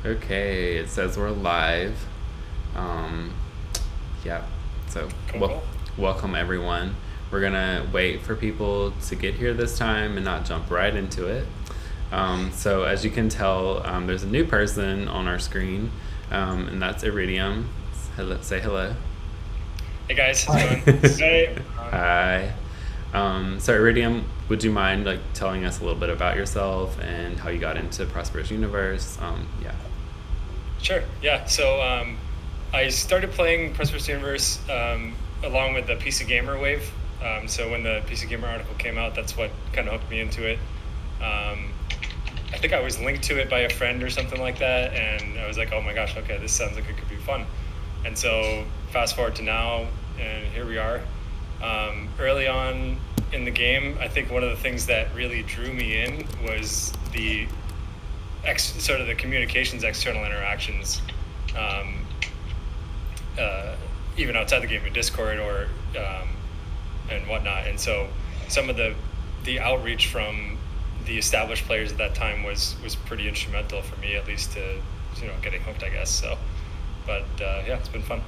Okay, it says we're live. Yeah, so Cool. welcome everyone. We're gonna wait for people to get here this time and not jump right into it. So as you can tell, there's a new person on our screen, and that's Iridium. Hello, say hello. Hey guys, how's it going? Hey. Hi. So Iridium, would you mind like telling us a little bit about yourself and how you got into Prosperous Universe? Yeah. Sure. Yeah. So I started playing Prosperous Universe along with the PC Gamer wave. So when the PC Gamer article came out, that's what kind of hooked me into it. I think I was linked to it by a friend or something like that, and I was like, oh my gosh, okay, this sounds like it could be fun. And so fast forward to now, and here we are. Early on in the game, I think one of the things that really drew me in was the sort of the communications, external interactions, even outside the game in Discord or and whatnot. And so some of the outreach from the established players at that time was pretty instrumental for me, at least to getting hooked, I guess. So, but yeah, it's been fun.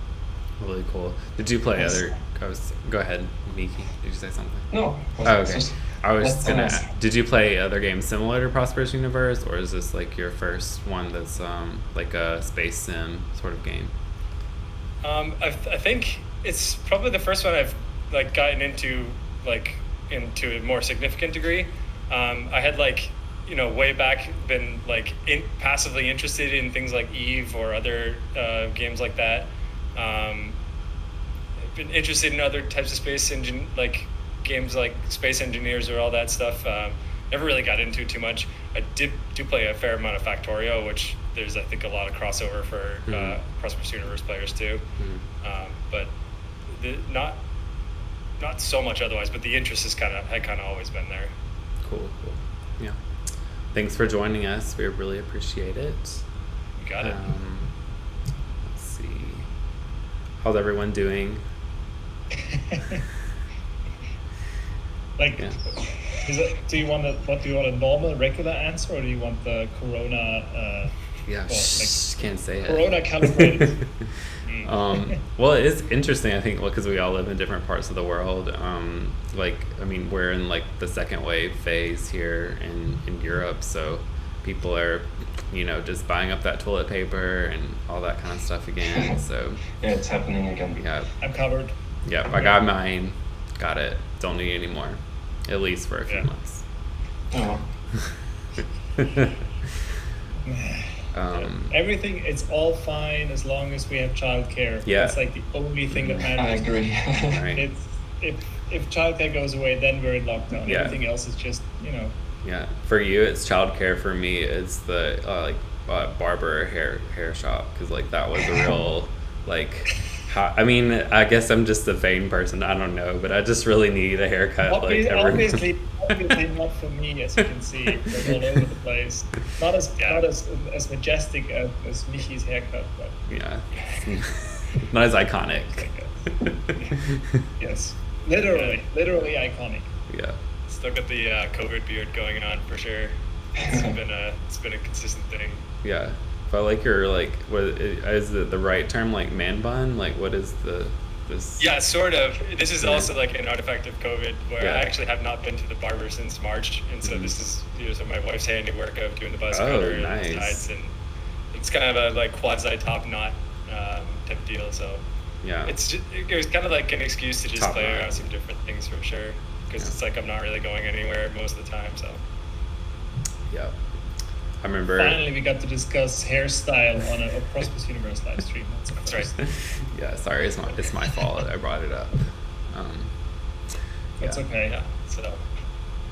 Really cool. Did you play other? Go ahead, Miki. Did you say something? No. Oh, okay. I was gonna. Did you play other games similar to Prosperous Universe, or is this like your first one that's like a space sim sort of game? I think it's probably the first one I've like gotten into into a more significant degree. I had way back been passively interested in things like Eve or other games like that. Been interested in other types of space engine games like Space Engineers or all that stuff. Never really got into it too much. I do play a fair amount of Factorio, which there's I think a lot of crossover for Prosperous Universe players too. But not so much otherwise. But the interest had kind of always been there. Cool. Yeah. Thanks for joining us. We really appreciate it. You got it. Let's see. How's everyone doing? Do you want a normal, regular answer, or do you want the Corona? Can't say it. Corona calibrated. Well, it's interesting, I think, because we all live in different parts of the world. We're in the second wave phase here in Europe, so people are, just buying up that toilet paper and all that kind of stuff again. So yeah, it's happening again. Yeah, I'm covered. Yeah, I got mine. Got it. Don't need any more, at least for a few months. Everything, it's all fine as long as we have childcare. Yeah. That's the only thing that matters. I agree. Right. If childcare goes away, then we're in lockdown. Yeah. Everything else is just, Yeah. For you, it's childcare. For me, it's the barber hair shop, because that was a real I guess I'm just a vain person. I don't know, but I just really need a haircut. Obviously not for me, as you can see. It's all over the place. Not as majestic as Michi's haircut, but yeah, not as iconic. Yes, literally iconic. Yeah. Still got the COVID beard going on for sure. It's been a consistent thing. Yeah. But what is it the right term? Man bun? What is this? Yeah, sort of. This is also an artifact of COVID, where I actually have not been to the barber since March, and so this is my wife's handiwork of doing the buzz cutter and the sides, and it's kind of a quasi top knot type deal. So yeah, it was kind of an excuse to just top play knot. Around some different things for sure, because it's I'm not really going anywhere most of the time. So yeah. I remember. Finally, we got to discuss hairstyle on a Prosperous Universe live stream. That's right. Yeah, sorry, it's my fault. I brought it up. That's okay. Yeah. So.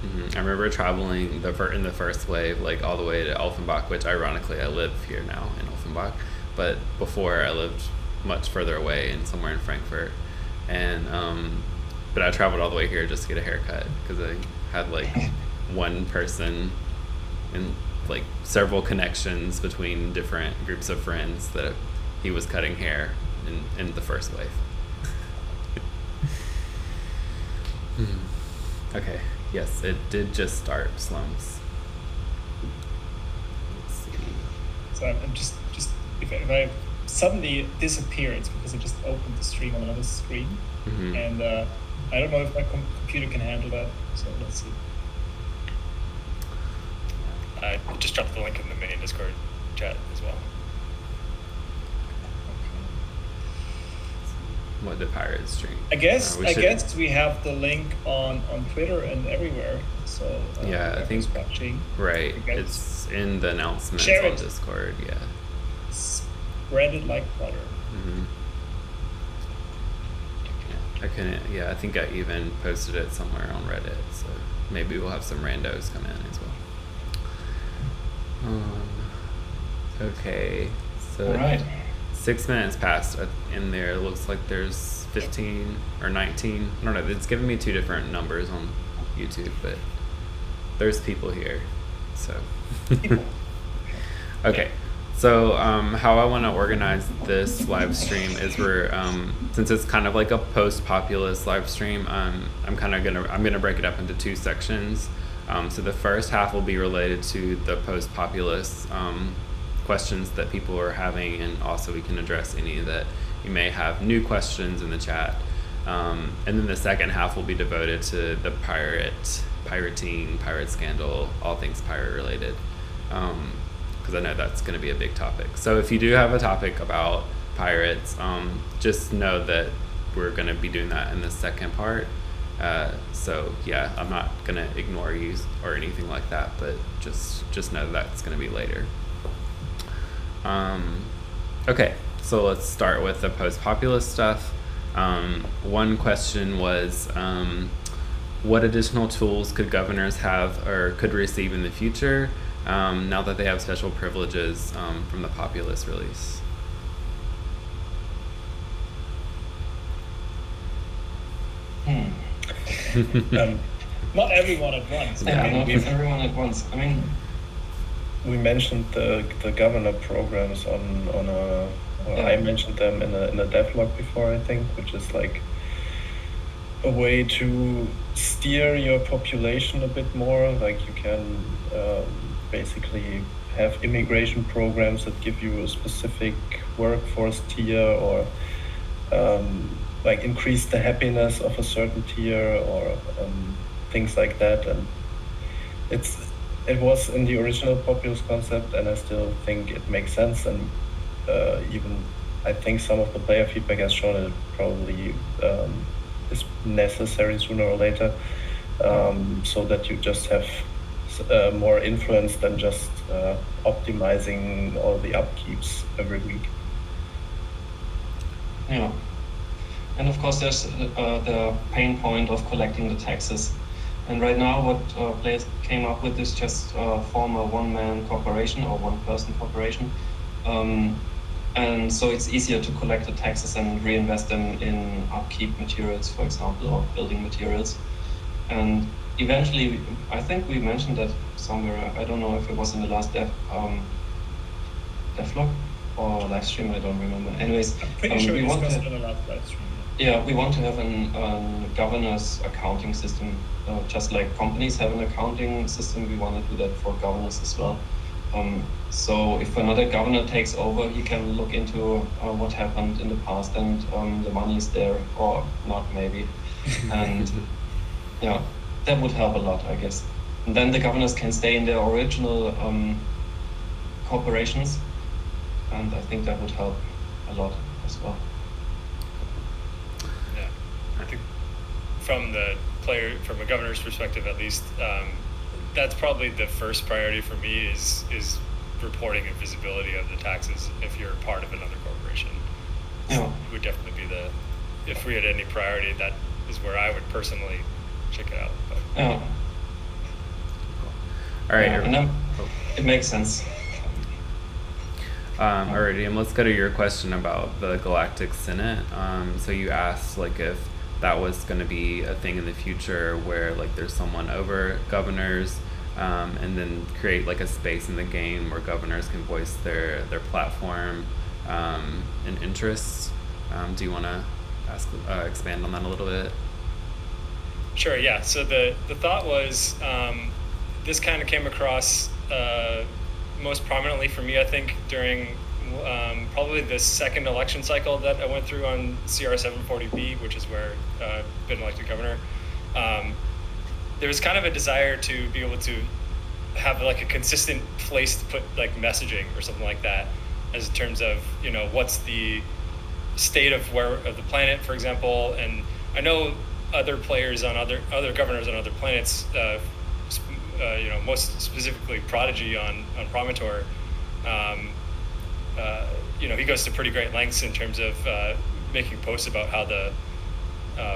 I remember traveling in the first wave, all the way to Offenbach, which ironically I live here now in Offenbach, but before I lived much further away and somewhere in Frankfurt, and but I traveled all the way here just to get a haircut because I had one person and several connections between different groups of friends that he was cutting hair in the first wave. Okay, yes, it did just start, Slums. Let's see. So I'm just if I suddenly disappear, it's because I just opened the stream on another screen, and I don't know if my computer can handle that. So let's see. I just dropped the link in the main Discord chat as well. What the pirate stream? I guess we have the link on Twitter and everywhere. So yeah, I think watching. Right, it's in the announcements Share on it. Discord. Yeah. Spread it like butter. I couldn't. Yeah, I think I even posted it somewhere on Reddit. So maybe we'll have some randos come in as well. Okay. So. All right. 6 minutes passed in there. It looks like there's 15 or 19. I don't know. It's giving me two different numbers on YouTube, but there's people here. So, okay. So how I want to organize this live stream is we're since it's kind of like a post-populous live stream. I'm gonna break it up into two sections. So the first half will be related to the post-populous questions that people are having, and also we can address any that you may have new questions in the chat. And then the second half will be devoted to the pirating, pirate scandal, all things pirate related, because I know that's going to be a big topic. So if you do have a topic about pirates, just know that we're going to be doing that in the second part. So yeah, I'm not going to ignore you or anything like that, but just know that's going to be later. Okay, so let's start with the post-populous stuff. One question was, what additional tools could governors have or could receive in the future now that they have special privileges from the populist release? Not everyone at once. Yeah, not everyone at once. I mean, we mentioned the governor programs I mentioned them in a devlog before, I think, which is like a way to steer your population a bit more. Like you can basically have immigration programs that give you a specific workforce tier, or like increase the happiness of a certain tier, or things like that. And it was in the original populist concept, and I still think it makes sense. And even I think some of the player feedback has shown it probably is necessary sooner or later, so that you just have more influence than just optimizing all the upkeeps every week. Yeah. And of course, there's the pain point of collecting the taxes. And right now, what players came up with is just form a one-man corporation or one-person corporation. And so it's easier to collect the taxes and reinvest them in upkeep materials, for example, or building materials. And eventually, I think we mentioned that somewhere, I don't know if it was in the last devlog or live stream, I don't remember. Anyways, I'm pretty sure we discussed it in the last live stream. Yeah, we want to have a governor's accounting system. Just like companies have an accounting system, we want to do that for governors as well. So if another governor takes over, he can look into what happened in the past, and the money is there or not, maybe. And yeah, that would help a lot, I guess. And then the governors can stay in their original corporations, and I think that would help a lot as well. Yeah, I think from a governor's perspective, at least, that's probably the first priority for me is reporting and visibility of the taxes if you're part of another corporation. Yeah. It would definitely be if we had any priority, that is where I would personally check it out. But. Yeah. All right. Yeah, and then it makes sense. Alrighty, and let's go to your question about the Galactic Senate. So you asked like if that was going to be a thing in the future where like there's someone over governors, and then create like a space in the game where governors can voice their platform and interests. Do you want to expand on that a little bit? Sure, yeah. So the thought was, this kind of came across most prominently for me, I think, during probably the second election cycle that I went through on CR 740B, which is where I've been elected governor. There was kind of a desire to be able to have like a consistent place to put like messaging or something like that, as in terms of, you know, what's the state of the planet, for example. And I know other players on other governors on other planets, you know, most specifically Prodigy on Prometor. You know, he goes to pretty great lengths in terms of making posts about how the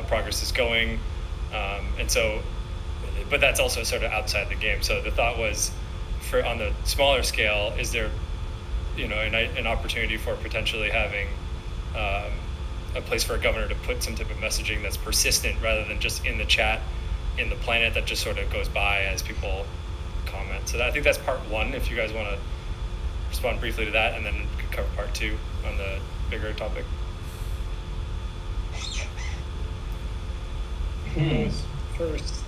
progress is going, and so, but that's also sort of outside the game. So the thought was, for on the smaller scale, is there, you know, an opportunity for potentially having a place for a governor to put some type of messaging that's persistent rather than just in the chat in the planet that just sort of goes by as people comment. So I think that's part one, if you guys want to respond briefly to that, and then cover part two on the bigger topic. First.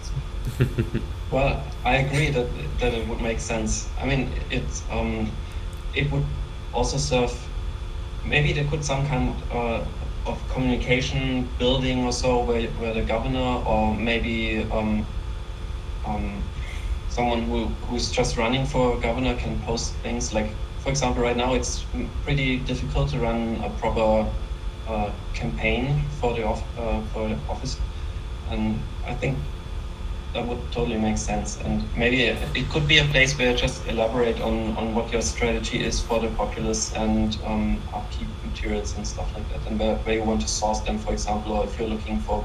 Well, I agree that it would make sense. I mean, it would also serve. Maybe they could some kind of communication building or so, where the governor, or maybe someone who's just running for governor can post things. Like, for example, right now it's pretty difficult to run a proper campaign for the office, and I think that would totally make sense. And maybe it could be a place where you just elaborate on what your strategy is for the populace and upkeep materials and stuff like that, and where you want to source them, for example, or if you're looking for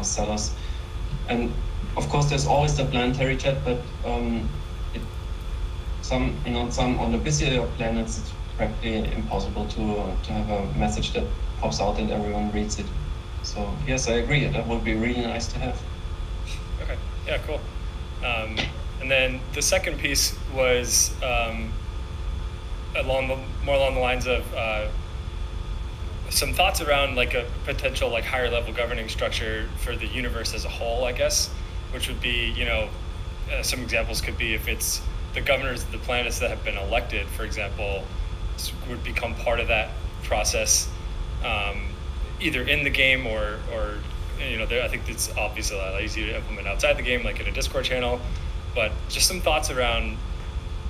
sellers. And of course, there's always the planetary chat, but some on the busier planets, it's practically impossible to have a message that pops out and everyone reads it. So yes, I agree. That would be really nice to have. Okay. Yeah. Cool. And then the second piece was along the lines of some thoughts around like a potential like higher level governing structure for the universe as a whole, I guess, which would be, you know, some examples could be if it's the governors of the planets that have been elected, for example, would become part of that process, either in the game or you know, I think it's obviously a lot easier to implement outside the game, like in a Discord channel, but just some thoughts around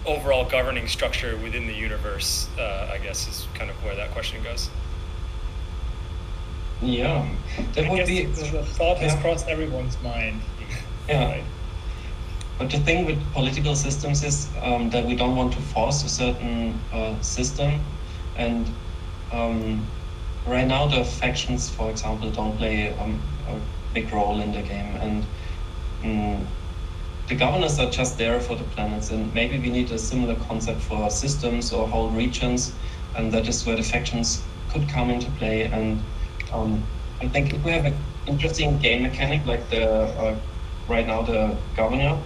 overall governing structure within the universe, I guess, is kind of where that question goes. Yeah, that would be the thought has crossed everyone's mind. Yeah. Right? But the thing with political systems is that we don't want to force a certain system, and right now the factions, for example, don't play a big role in the game, and the governors are just there for the planets, and maybe we need a similar concept for systems or whole regions, and that is where the factions could come into play. And I think if we have an interesting game mechanic like the right now the governor,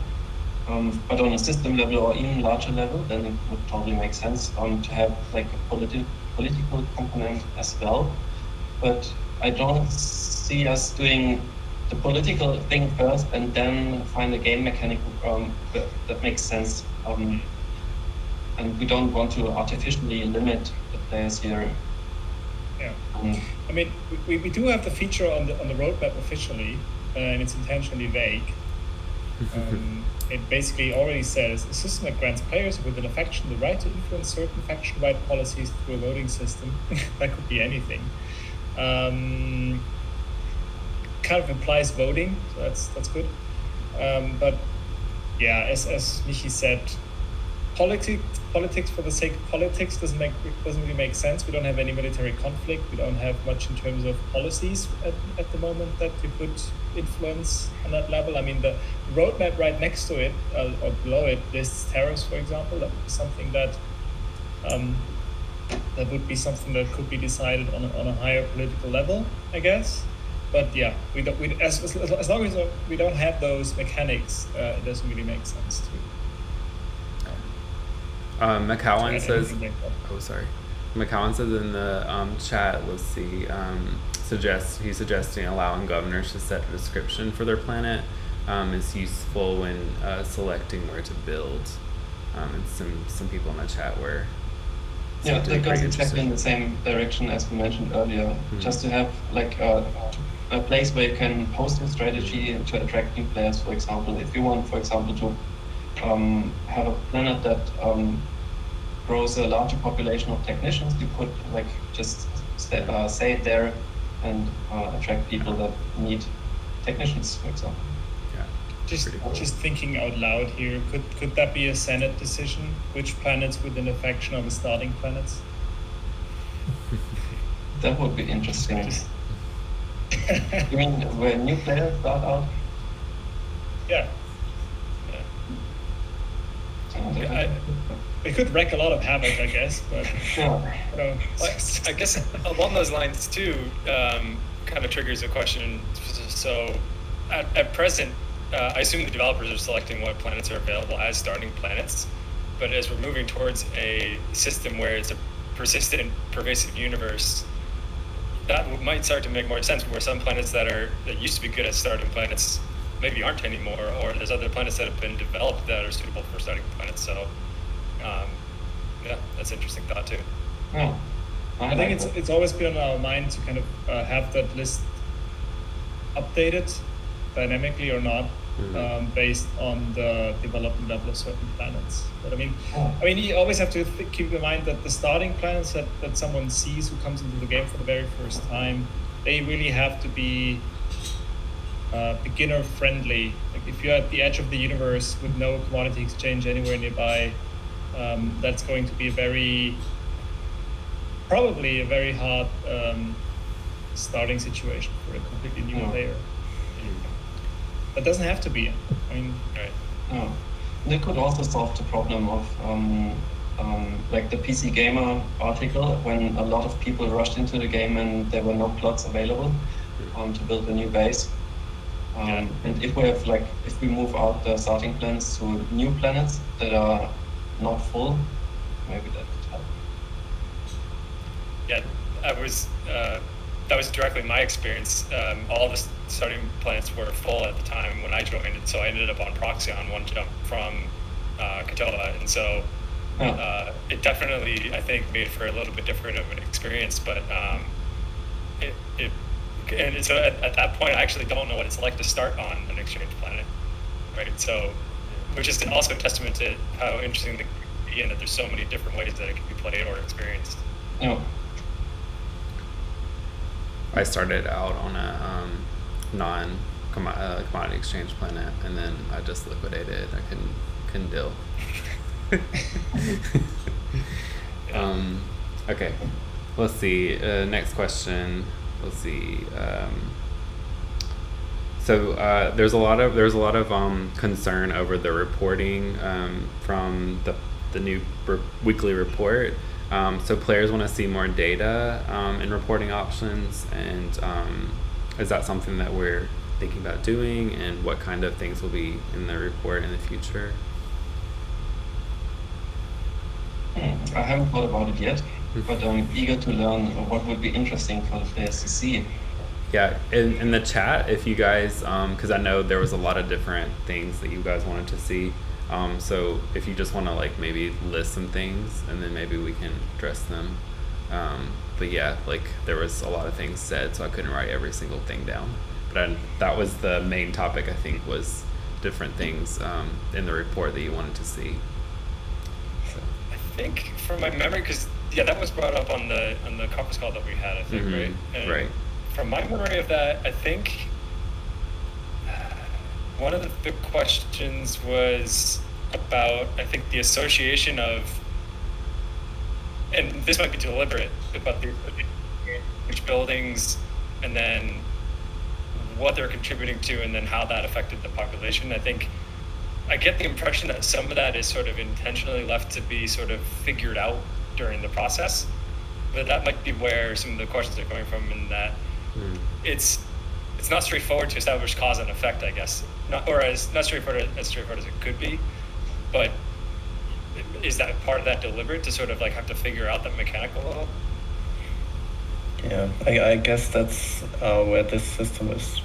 but on a system level or even larger level, then it would totally make sense to have like a political component as well. But I don't see us doing the political thing first and then find a game mechanic that makes sense. And we don't want to artificially limit the players here. Yeah. I mean, we do have the feature on the roadmap officially, and it's intentionally vague. It basically already says a system that grants players within a faction the right to influence certain faction-wide policies through a voting system. That could be anything. Kind of implies voting, so that's good. But yeah, as Michi said, politics for the sake of politics doesn't really make sense. We don't have any military conflict. We don't have much in terms of policies at the moment that we could influence on that level. I mean, the roadmap right next to it or below it lists tariffs, for example. That would be something that could be decided on a higher political level, I guess. But yeah, as long as we don't have those mechanics, it doesn't really make sense to. McCowan says, McCowan says in the chat, let's see, he's suggesting allowing governors to set a description for their planet is useful when selecting where to build. and some people in the chat were. Yeah, seemed to be that goes pretty exactly in interested. the same direction as we mentioned earlier. Just to have like a place where you can post your strategy to attract new players. For example, if you want, for example, to have a planet that grows a larger population of technicians, you could like just say it there and attract people that need technicians, for example. Yeah. Just Pretty cool. just thinking out loud here, could that be a Senate decision? Which planets within a faction are the starting planets? That would be interesting. Just- You mean where new players start out? Yeah. It could wreak a lot of havoc, I guess, but Yeah. you know, I guess along those lines too, kind of triggers a question. So at present, I assume the developers are selecting what planets are available as starting planets. But as we're moving towards a system where it's a persistent, pervasive universe, that might start to make more sense. Where some planets that used to be good at starting planets maybe aren't anymore, or there's other planets that have been developed that are suitable for starting planets. So, yeah, that's an interesting thought too. Yeah. I think it's always been on our mind to kind of have that list updated dynamically or not, based on the development level of certain planets. But I mean, you always have to keep in mind that the starting planets that someone sees who comes into the game for the very first time, they really have to be beginner friendly. Like if you're at the edge of the universe with no commodity exchange anywhere nearby, that's going to be probably a very hard starting situation for a completely new player. That doesn't have to be. I mean, Right. Yeah. They could also solve the problem of like the PC Gamer article, when a lot of people rushed into the game and there were no plots available to build a new base. And if we move out the starting planets to new planets that are not full, maybe that could help. Yeah, that was directly my experience. All the starting planets were full at the time when I joined, and so I ended up on Proxy on one jump from Katoa, and so it definitely, I think, made for a little bit different of an experience. But so at that point, I actually don't know what it's like to start on an exchange planet, right? So, which is also a testament to how interesting the game is, and that there's so many different ways that it can be played or experienced. Yeah. I started out on a non-commodity exchange planet, and then I just liquidated. I couldn't deal. Okay, let's see. Next question. Let's see. So there's a lot of concern over the reporting from the new weekly report. So players want to see more data and reporting options, and is that something that we're thinking about doing, and what kind of things will be in the report in the future? I haven't thought about it yet, but I'm eager to learn what would be interesting for the players to see. Yeah, in the chat, if you guys, because I know there was a lot of different things that you guys wanted to see. So if you just want to like maybe list some things, and then maybe we can address them. But yeah, like there was a lot of things said, so I couldn't write every single thing down. But that was the main topic, I think, was different things in the report that you wanted to see. So. I think from my memory, because that was brought up on the conference call that we had, I think, right? And right. From my memory of that, I think one of the big questions was about, I think, the association of, and this might be deliberate, about which buildings, and then what they're contributing to, and then how that affected the population. I think I get the impression that some of that is sort of intentionally left to be sort of figured out during the process, but that might be where some of the questions are coming from, in that it's not straightforward to establish cause and effect, I guess. Not straightforward as it could be, but is that part of that deliberate, to sort of like have to figure out that mechanical level? Yeah, I guess that's where this system is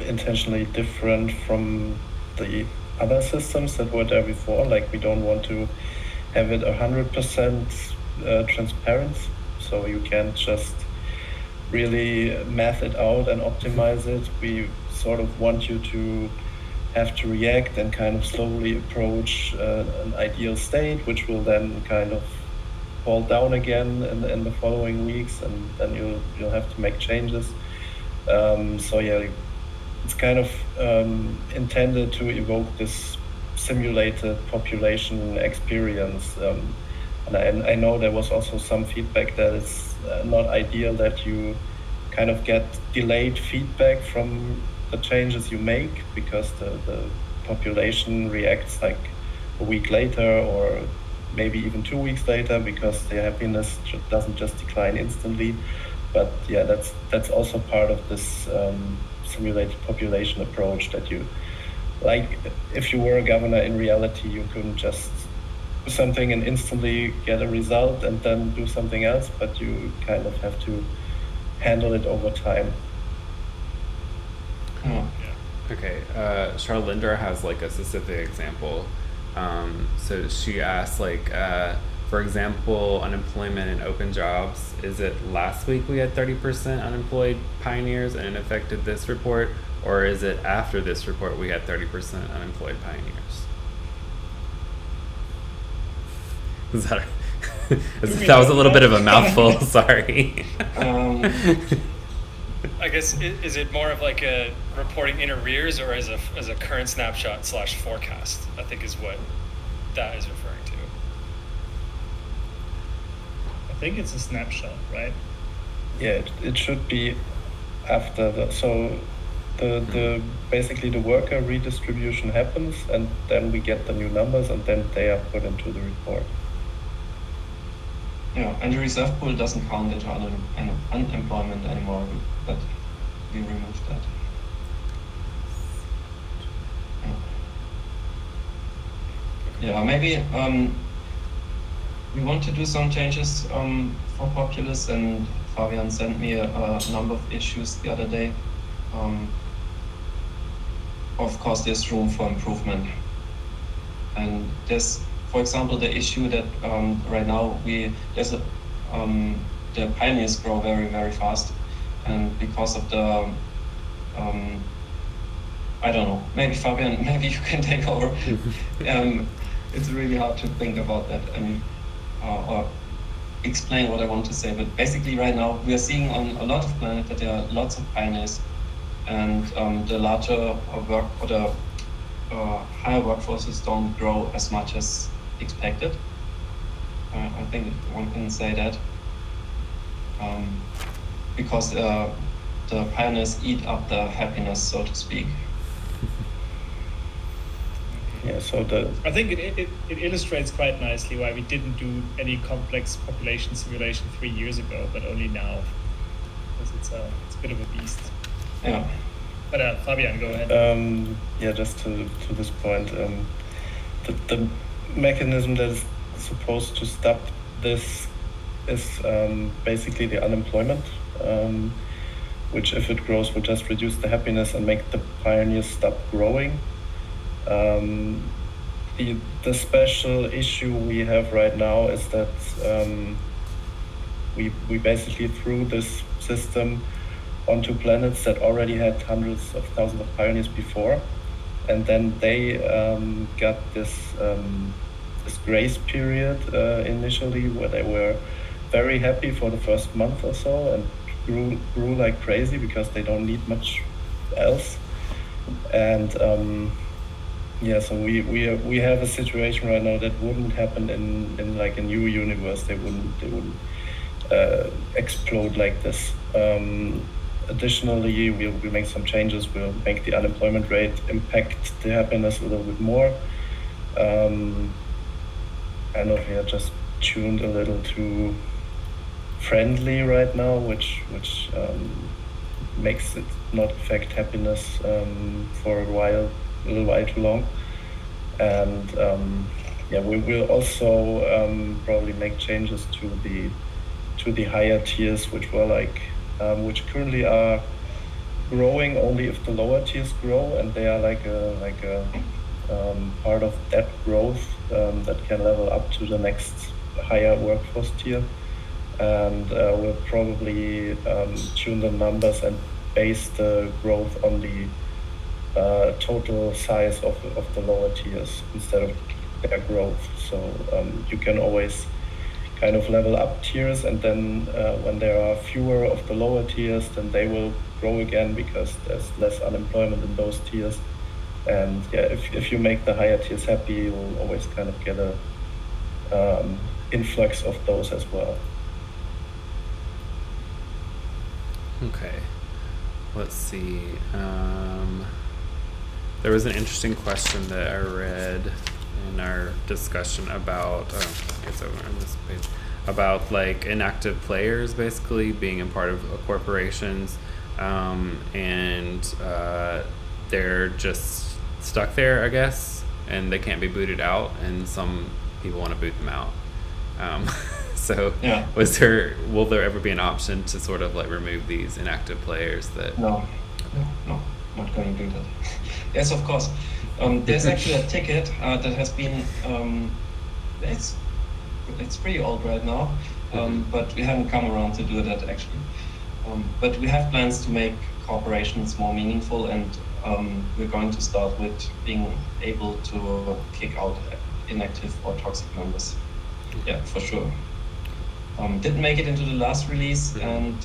intentionally different from the other systems that were there before. Like, we don't want to have it 100% transparent, so you can't just really math it out and optimize it. We sort of want you to have to react and kind of slowly approach an ideal state, which will then kind of fall down again in the following weeks, and then you'll have to make changes. So yeah, it's kind of intended to evoke this simulated population experience. And I know there was also some feedback that it's not ideal that you kind of get delayed feedback from the changes you make, because the population reacts like a week later or maybe even 2 weeks later, because their happiness doesn't just decline instantly. But yeah, that's also part of this simulated population approach, that you, like, if you were a governor in reality, you couldn't just do something and instantly get a result and then do something else, but you kind of have to handle it over time. Okay, Charlinder has like a specific example. So she asked, like, for example, unemployment and open jobs. Is it last week we had 30% unemployed pioneers and it affected this report, or is it after this report we had 30% unemployed pioneers? That was a little bit of a mouthful. Sorry. I guess, is it more of like a reporting in arrears, or as a current snapshot / forecast? I think is what that is referring to. I think it's a snapshot, right? Yeah, it should be after the basically the worker redistribution happens, and then we get the new numbers, and then they are put into the report. Yeah, and the reserve pool doesn't count as unemployment anymore, but we removed that. Yeah, maybe we want to do some changes for Populous, and Fabian sent me a number of issues the other day. Of course, there's room for improvement, and there's, for example, the issue that right now the pioneers grow very, very fast, and because of the I don't know, maybe Fabian, maybe you can take over. It's really hard to think about that and or explain what I want to say, but basically right now we are seeing on a lot of planets that there are lots of pioneers, and the larger work or the higher workforces don't grow as much as expected. I think one can say that because the pioneers eat up the happiness, so to speak. Yeah, so I think it illustrates quite nicely why we didn't do any complex population simulation 3 years ago, but only now, because it's a bit of a beast. Yeah. But Fabian, go ahead. Yeah, just to this point, the mechanism that is supposed to stop this is basically the unemployment, which, if it grows, will just reduce the happiness and make the pioneers stop growing. The special issue we have right now is that we basically threw this system onto planets that already had hundreds of thousands of pioneers before, and then they got this grace period initially, where they were very happy for the first month or so and grew like crazy because they don't need much else. And yeah, so we have a situation right now that wouldn't happen in like a new universe. They wouldn't explode like this. Additionally, we'll make some changes. We'll make the unemployment rate impact the happiness a little bit more. I know we are just tuned a little too friendly right now, which makes it not affect happiness for a little while too long. And yeah, we will also probably make changes to the higher tiers, which were like which currently are growing only if the lower tiers grow, and they are like a part of that growth that can level up to the next higher workforce tier. And we'll probably tune the numbers and base the growth on the total size of the lower tiers instead of their growth. So you can always kind of level up tiers, and then when there are fewer of the lower tiers, then they will grow again because there's less unemployment in those tiers. And yeah, if you make the higher tiers happy, you will always kind of get a influx of those as well. Okay, let's see. There was an interesting question that I read in our discussion about, it's over on this page, about like inactive players basically being a part of corporations, and they're just stuck there, I guess, and they can't be booted out, and some people want to boot them out. So Yeah. will there ever be an option to sort of like remove these inactive players that? No, not going to do that. Yes, of course. There's actually a ticket that has been, it's pretty old right now, but we haven't come around to do that actually. But we have plans to make corporations more meaningful, and we're going to start with being able to kick out inactive or toxic members. Yeah, for sure. Didn't make it into the last release, and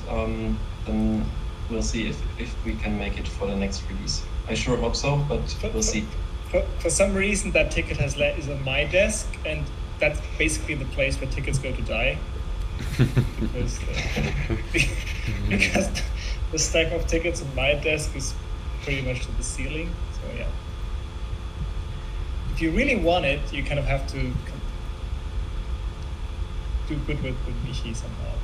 then we'll see if we can make it for the next release. I sure hope so, but we'll see. For some reason, that ticket is on my desk, and that's basically the place where tickets go to die. because the stack of tickets on my desk is pretty much to the ceiling. So yeah, if you really want it, you kind of have to do good with Michi somehow.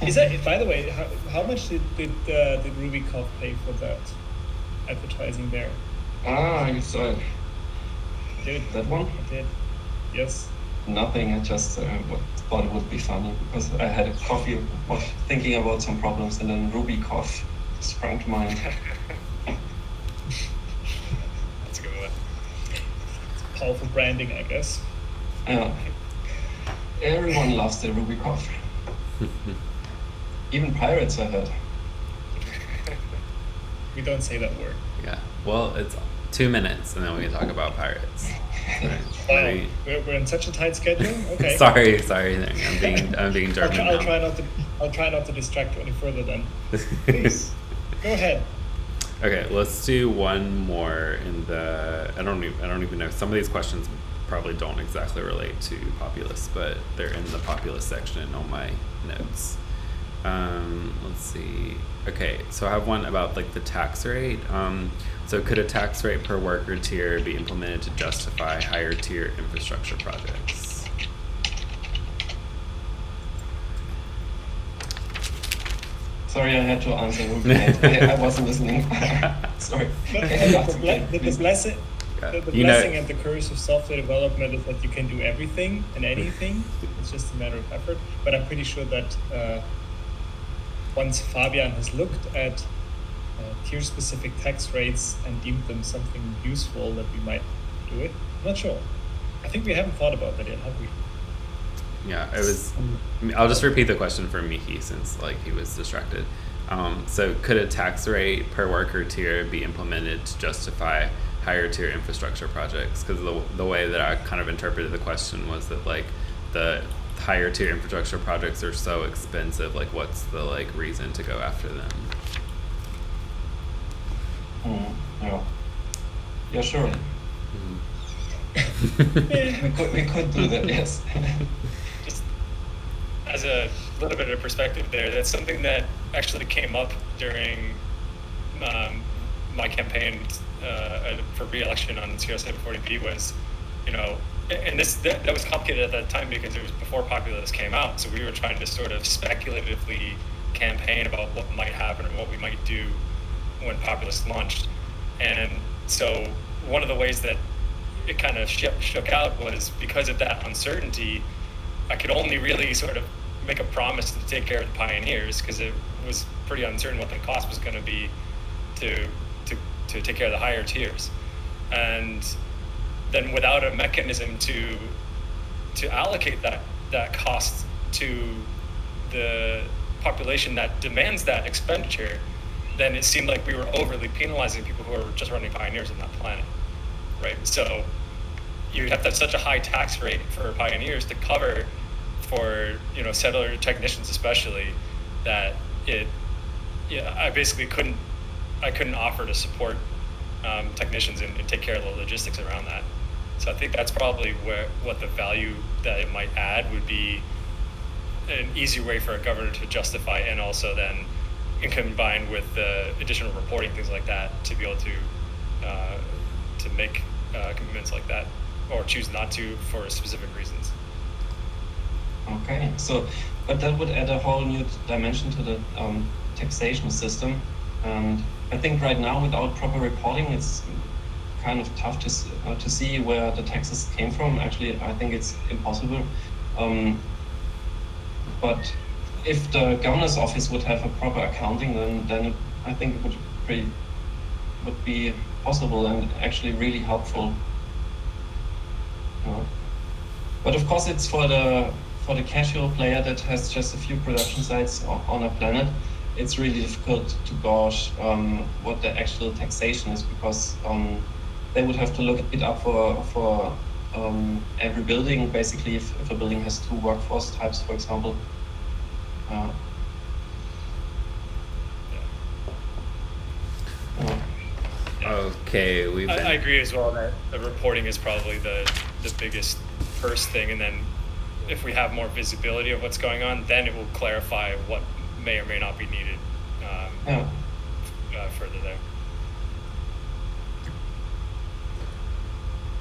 Is that, by the way, how much did Rubikov pay for that advertising there? You saw it. Did That one? I did. Yes. Nothing, I just thought it would be funny because I had a coffee of thinking about some problems, and then Rubikov sprang to mind. That's a good one. It's powerful branding, I guess. Yeah. Everyone loves the Rubikov. Even pirates, I heard. We don't say that word. Yeah. Well, it's 2 minutes, and then we can talk about pirates. Right. Wow, we're in such a tight schedule. Okay. Sorry. I'm being German I'll now. try not to distract you any further then. Please, go ahead. Okay, let's do one more in the. I don't even know. Some of these questions probably don't exactly relate to Populous, but they're in the Populous section on my notes. Let's see. Okay, so I have one about like the tax rate. So could a tax rate per worker tier be implemented to justify higher tier infrastructure projects? Sorry, I had to answer. I wasn't listening. Sorry. The blessing and the curse of software development is that you can do everything and anything. It's just a matter of effort. But I'm pretty sure that once Fabian has looked at tier-specific tax rates and deemed them something useful, that we might do it. I'm not sure. I think we haven't thought about that yet, have we? Yeah, it was. I'll just repeat the question for Miki since like he was distracted. So could a tax rate per worker tier be implemented to justify higher tier infrastructure projects? Because the way that I kind of interpreted the question was that like the higher tier infrastructure projects are so expensive. Like, what's the like reason to go after them? Yeah, sure. Mm-hmm. we could do that, yes. Just as a little bit of perspective there, that's something that actually came up during my campaign for re-election on CR740B was, and that was complicated at that time because it was before Populous came out, so we were trying to sort of speculatively campaign about what might happen or what we might do when Populous launched. And so one of the ways that it kind of shook out was because of that uncertainty, I could only really sort of make a promise to take care of the pioneers because it was pretty uncertain what the cost was going to be to take care of the higher tiers. and then without a mechanism to allocate that cost to the population that demands that expenditure, then it seemed like we were overly penalizing people who are just running pioneers on that planet, right? So you have to have such a high tax rate for pioneers to cover for settler technicians especially, that I basically couldn't offer to support technicians and take care of the logistics around that. So I think that's probably what the value that it might add would be, an easy way for a governor to justify, and also then combined with the additional reporting, things like that, to be able to make commitments like that, or choose not to for specific reasons. Okay, so but that would add a whole new dimension to the taxation system, and I think right now without proper reporting, it's kind of tough to see where the taxes came from. Actually, I think it's impossible. But if the governor's office would have a proper accounting, then I think it would be possible and actually really helpful. But of course, it's for the casual player that has just a few production sites on a planet. It's really difficult to gauge what the actual taxation is, because they would have to look it up for every building, basically, if a building has 2 workforce types, for example. Okay, I agree as well that the reporting is probably the biggest first thing, and then if we have more visibility of what's going on, then it will clarify what may or may not be needed further there.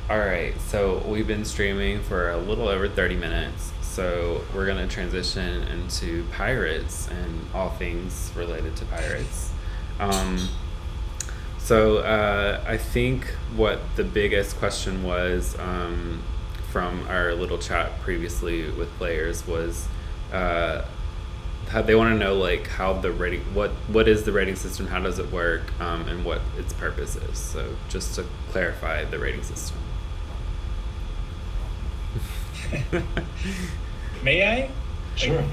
All right, so we've been streaming for a little over 30 minutes, so we're going to transition into pirates and all things related to pirates. So I think what the biggest question was from our little chat previously with players was how they want to know, like, how the rating, what is the rating system, how does it work, and what its purpose is. So just to clarify the rating system. May I? Sure.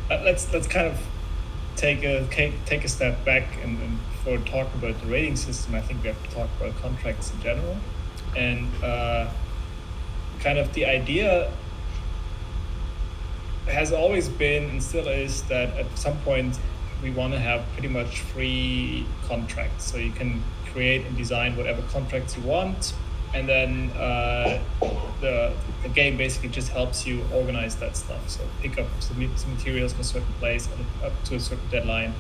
Let's kind of take a step back, and before talk about the rating system, I think we have to talk about contracts in general, and kind of the idea has always been and still is that at some point we want to have pretty much free contracts, so you can create and design whatever contracts you want, and then the game basically just helps you organize that stuff. So pick up some materials in a certain place up to a certain deadline,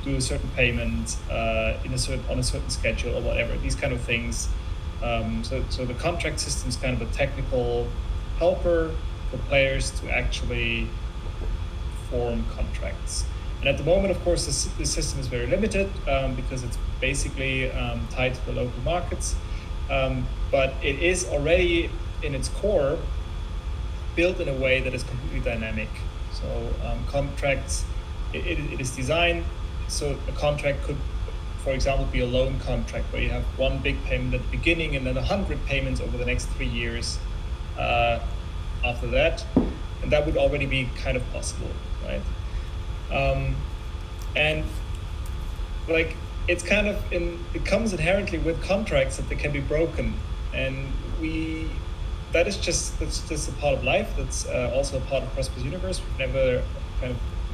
do a certain payment on a certain schedule or whatever. These kind of things. So the contract system is kind of a technical helper for players to actually form contracts. And at the moment, of course, the system is very limited because it's basically tied to the local markets. But it is already in its core built in a way that is completely dynamic. So contracts, it is designed so a contract could, for example, be a loan contract where you have one big payment at the beginning and then 100 payments over the next 3 years after that, and that would already be kind of possible, right? And like it's kind of it comes inherently with contracts that they can be broken, and that's just a part of life. That's also a part of Prosperous Universe. We've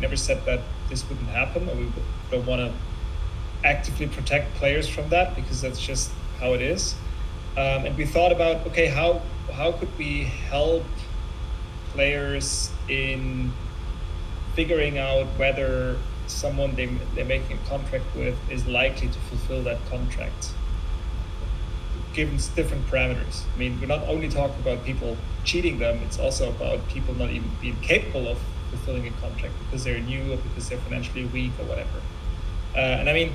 never said that this wouldn't happen, or we don't want to actively protect players from that, because that's just how it is. And we thought about, okay, how could we help players in figuring out whether someone they're making a contract with is likely to fulfill that contract, given different parameters. I mean, we're not only talking about people cheating them, it's also about people not even being capable of fulfilling a contract because they're new or because they're financially weak or whatever. And I mean,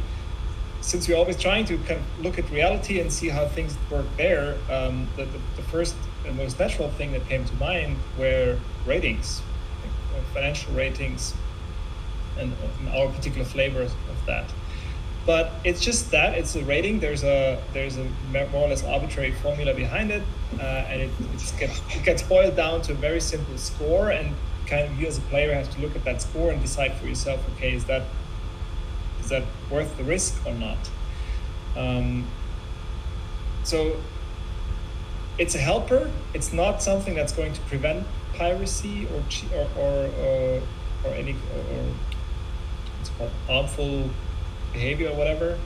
since we're always trying to kind of look at reality and see how things work there, the first and most natural thing that came to mind were ratings, financial ratings, and our particular flavor of that. But it's just that it's a rating. There's a more or less arbitrary formula behind it, and it gets boiled down to a very simple score. And kind of you as a player have to look at that score and decide for yourself, okay, is that worth the risk or not? So it's a helper. It's not something that's going to prevent piracy or any what's it called, harmful behavior or whatever.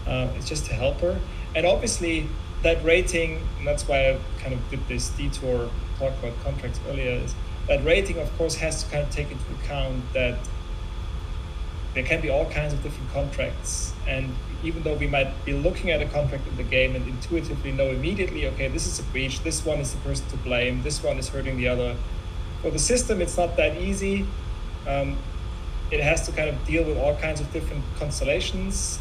It's just a helper. And obviously that rating, and that's why I kind of did this detour talk about contracts earlier, is that rating of course has to kind of take into account that there can be all kinds of different contracts, and even though we might be looking at a contract in the game and intuitively know immediately, okay, this is a breach, this one is the person to blame, this one is hurting the other. For the system, it's not that easy. It has to kind of deal with all kinds of different constellations.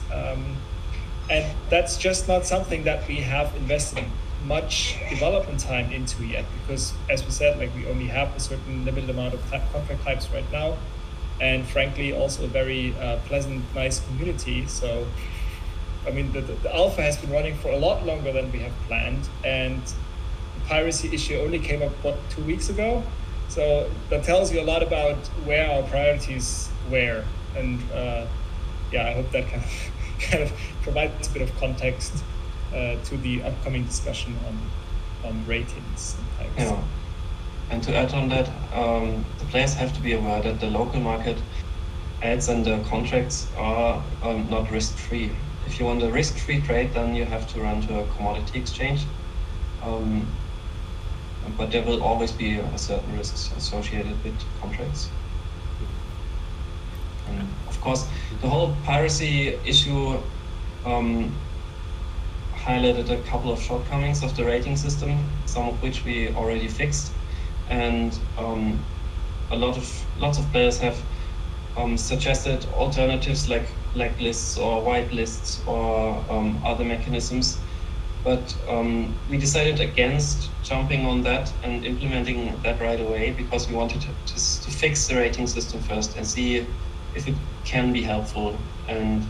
And that's just not something that we have invested much development time into yet, because as we said, like we only have a certain limited amount of contract types right now. And frankly, also a very pleasant, nice community. So, I mean, the alpha has been running for a lot longer than we have planned. And the piracy issue only came up, 2 weeks ago? So that tells you a lot about where our priorities were. And I hope that kind of provides a bit of context to the upcoming discussion on ratings and types. Yeah. And to add on that, the players have to be aware that the local market ads and the contracts are not risk-free. If you want a risk-free trade, then you have to run to a commodity exchange. But there will always be a certain risks associated with contracts. And of course, the whole piracy issue highlighted a couple of shortcomings of the rating system, some of which we already fixed. And lots of players have suggested alternatives like blacklists or whitelists or other mechanisms, but we decided against jumping on that and implementing that right away, because we wanted to fix the rating system first and see if it can be helpful. And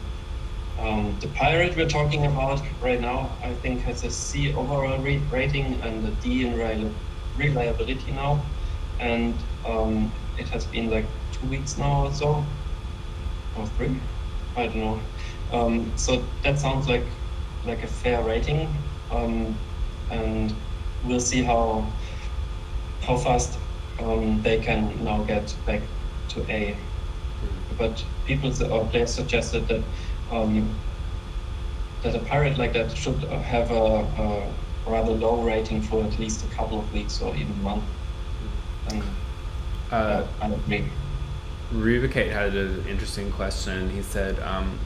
the pirate we're talking about right now, I think, has a C overall rating and a D in reliability now, and it has been like 2 weeks now or so, or 3, I don't know. So that sounds like a fair rating, and we'll see how fast they can now get back to A. But players suggested that a pirate like that should have a rather low rating for at least a couple of weeks or even a month. And I agree. Rubicate had an interesting question. He said,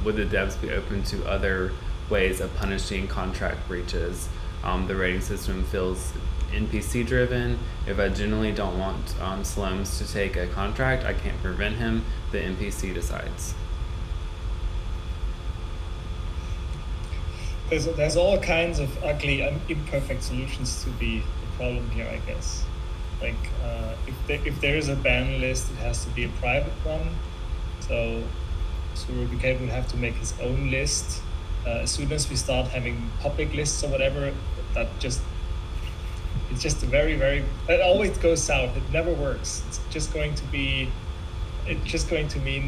would the devs be open to other ways of punishing contract breaches? The rating system feels NPC driven. If I generally don't want Slomes to take a contract, I can't prevent him. The NPC decides. There's all kinds of ugly and imperfect solutions to the problem here, I guess. Like if there is a ban list, it has to be a private one. So Rubicate would have to make his own list. As soon as we start having public lists or whatever, it's just a very, very, it always goes south. It never works. It's just going to mean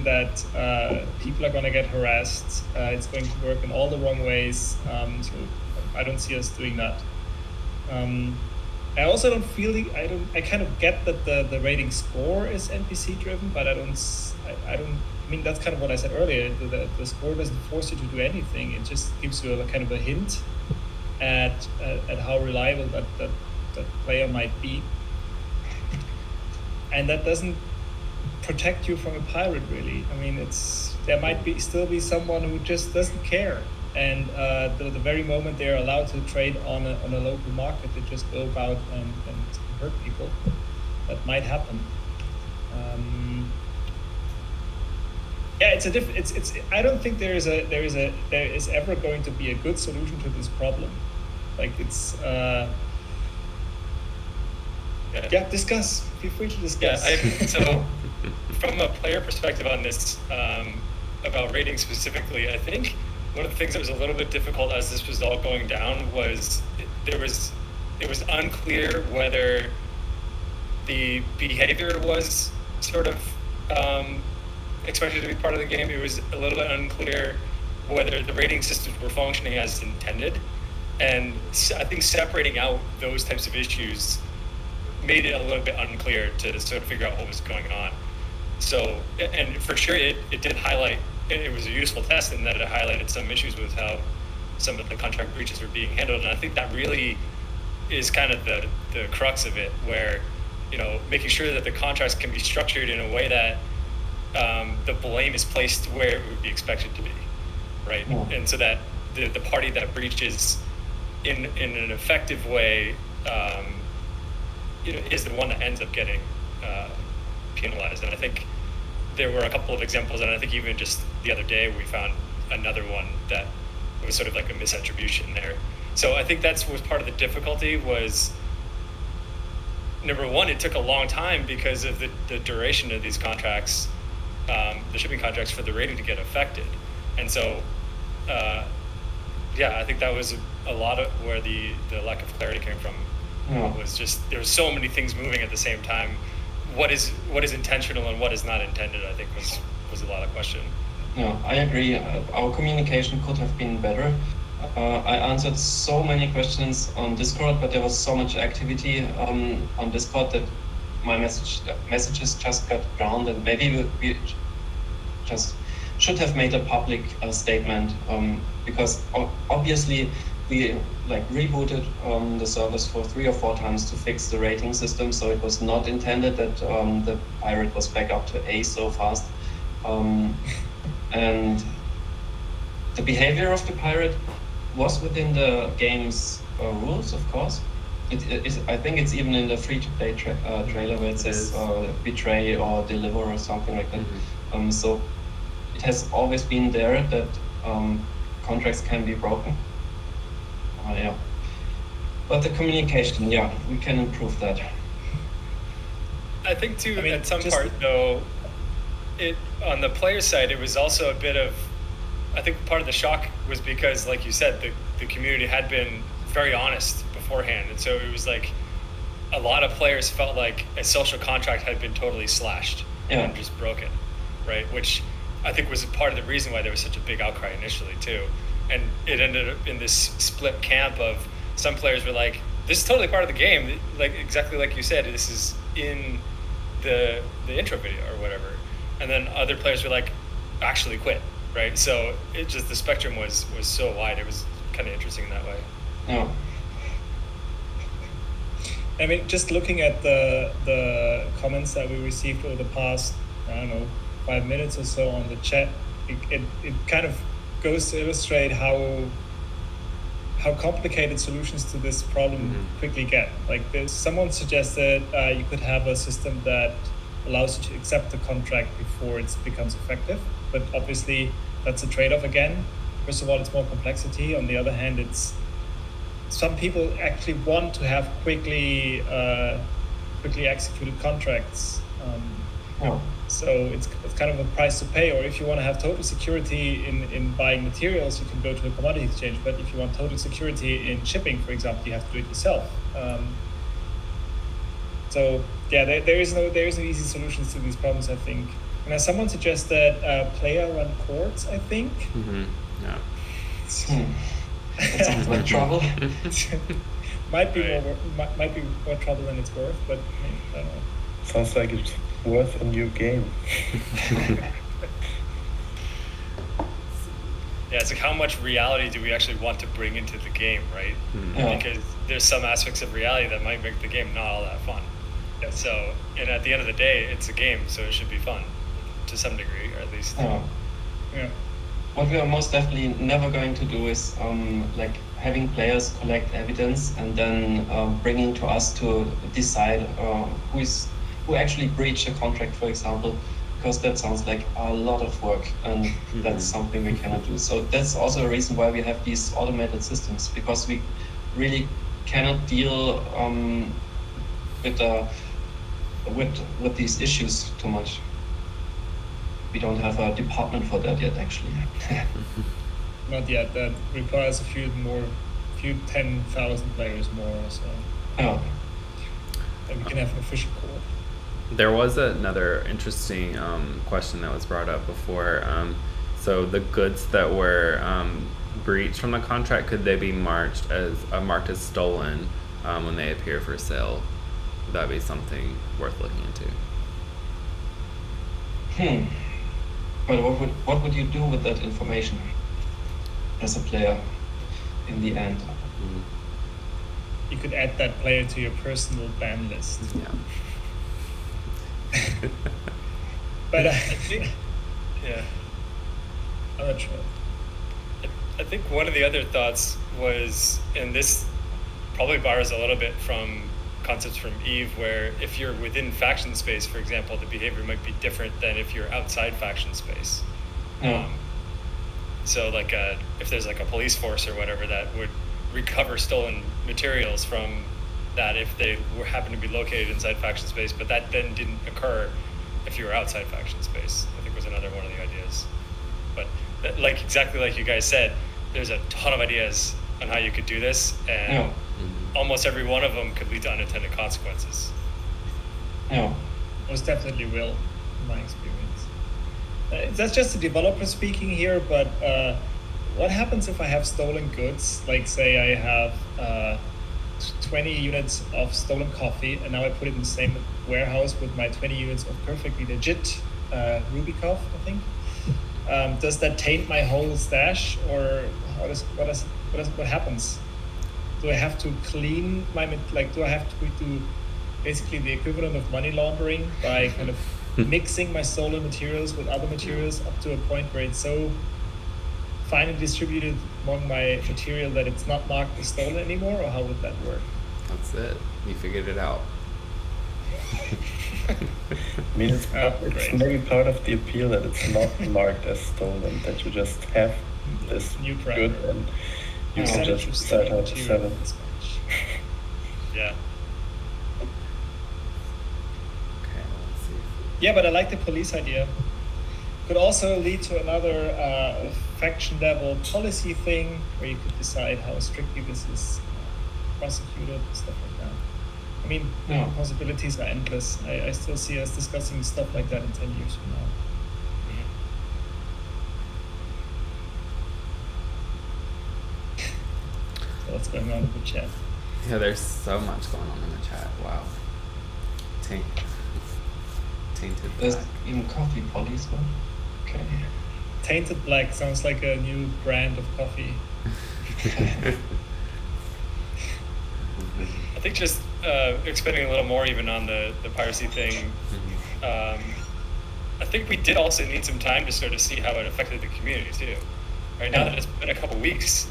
that people are going to get harassed. It's going to work in all the wrong ways. So I don't see us doing that. I also don't feel I kind of get that the rating score is NPC driven, but I mean, that's kind of what I said earlier. The score doesn't force you to do anything. It just gives you a kind of a hint at how reliable that player might be, and that doesn't protect you from a pirate, really. I mean, there might still be someone who just doesn't care, and the very moment they're allowed to trade on a local market, they just go about and hurt people. That might happen. It's I don't think there is ever going to be a good solution to this problem. Like it's discuss. Feel free to discuss. Yeah, so from a player perspective on this, about rating specifically, I think one of the things that was a little bit difficult as this was all going down was it was unclear whether the behavior was sort of expected to be part of the game. It was a little bit unclear whether the rating systems were functioning as intended. And I think separating out those types of issues made it a little bit unclear to sort of figure out what was going on. So, and for sure, it did highlight, it was a useful test in that it highlighted some issues with how some of the contract breaches were being handled. And I think that really is kind of the crux of it, where, you know, making sure that the contracts can be structured in a way that the blame is placed where it would be expected to be, right? Yeah. And so that the party that breaches in an effective way, you know, is the one that ends up getting penalized. And I think there were a couple of examples, and I think even just the other day we found another one that was sort of like a misattribution there. So I think that's was part of the difficulty was, number one, it took a long time because of the duration of these contracts, the shipping contracts for the rating to get affected. And so, yeah, I think that was a lot of where the lack of clarity came from. Yeah. Was just there were so many things moving at the same time. What is intentional and what is not intended, I think was a lot of question. Yeah, I agree. Our communication could have been better. I answered so many questions on Discord, but there was so much activity on Discord that my messages just got drowned, and maybe we just should have made a public statement, because obviously we like rebooted the servers for 3 or 4 times to fix the rating system, so it was not intended that the pirate was back up to A so fast. And the behavior of the pirate was within the game's rules, of course. I think it's even in the free-to-play trailer where it says betray or deliver or something like that. Mm-hmm. So it has always been there that contracts can be broken. Yeah. But the communication, yeah, we can improve that. I think too, I mean, at some just- part though, it on the player side, it was also a bit of, I think part of the shock was because, like you said, the community had been very honest beforehand, and so it was like a lot of players felt like a social contract had been totally slashed and just broken, right? Which I think was part of the reason why there was such a big outcry initially too. And it ended up in this split camp of some players were like, this is totally part of the game, like exactly like you said, this is in the intro video or whatever. And then other players were like, actually quit, right? So it just, the spectrum was so wide. It was kind of interesting in that way. Yeah. I mean, just looking at the comments that we received over the past, I don't know, 5 minutes or so on the chat, it kind of goes to illustrate how complicated solutions to this problem quickly get. Like, someone suggested you could have a system that allows you to accept the contract before it becomes effective, but obviously that's a trade-off again. First of all, it's more complexity. On the other hand, it's some people actually want to have quickly executed contracts. So it's kind of a price to pay. Or if you want to have total security in buying materials, you can go to a commodity exchange. But if you want total security in shipping, for example, you have to do it yourself. So yeah, there is no easy solutions to these problems, I think. And as someone suggested, player-run courts, I think. Mm-hmm. Yeah. That sounds like trouble. might be more trouble than it's worth, but I don't know. Sounds like it's worth a new game. Yeah, it's like how much reality do we actually want to bring into the game, right? Yeah. Because there's some aspects of reality that might make the game not all that fun. So, and at the end of the day, it's a game, so it should be fun to some degree, or at least. Yeah. What we are most definitely never going to do is like having players collect evidence and then bringing to us to decide who actually breached a contract, for example, because that sounds like a lot of work, and that's something we cannot do. So that's also a reason why we have these automated systems, because we really cannot deal with these issues too much. We don't have a department for that yet, actually. Not yet. That requires a few 10,000 players more or so. Yeah. And we can have an official core. There was another interesting question that was brought up before. So the goods that were breached from the contract, could they be marked as stolen when they appear for sale? Would that be something worth looking into? But what would you do with that information as a player in the end? You could add that player to your personal ban list. Yeah. But I think, yeah. I'm not sure. I think one of the other thoughts was, and this probably borrows a little bit from concepts from Eve, where if you're within faction space, for example, the behavior might be different than if you're outside faction space. So like if there's like a police force or whatever that would recover stolen materials from that if they happen to be located inside faction space, but that then didn't occur if you were outside faction space, I think was another one of the ideas. But like exactly like you guys said, there's a ton of ideas on how you could do this, and almost every one of them could lead to unintended consequences. Yeah. Most definitely will, in my experience. That's just the developer speaking here, but what happens if I have stolen goods? Like say I have 20 units of stolen coffee, and now I put it in the same warehouse with my 20 units of perfectly legit Rubikov, I think. Does that taint my whole stash, or what happens? Do I have to clean do I have to do basically the equivalent of money laundering by kind of mixing my stolen materials with other materials up to a point where it's so finely distributed among my material that it's not marked as stolen anymore, or how would that work? That's it. You figured it out. I mean, it's great. maybe part of the appeal that it's not marked as stolen, that you just have this New good parameter. and you can Percentage just of set stolen out material 7. this much. Yeah. Okay, let's see. Yeah, but I like the police idea. Could also lead to another faction level policy thing where you could decide how strictly this is prosecuted and stuff like that. I mean, the possibilities are endless. I still see us discussing stuff like that in 10 years from now. So what's going on in the chat? Yeah, there's so much going on in the chat. Wow. Tainted There's black. even coffee police one. Okay. Tainted Black sounds like a new brand of coffee. I think just expanding a little more even on the piracy thing, I think we did also need some time to sort of see how it affected the community too. Right now that it's been a couple weeks,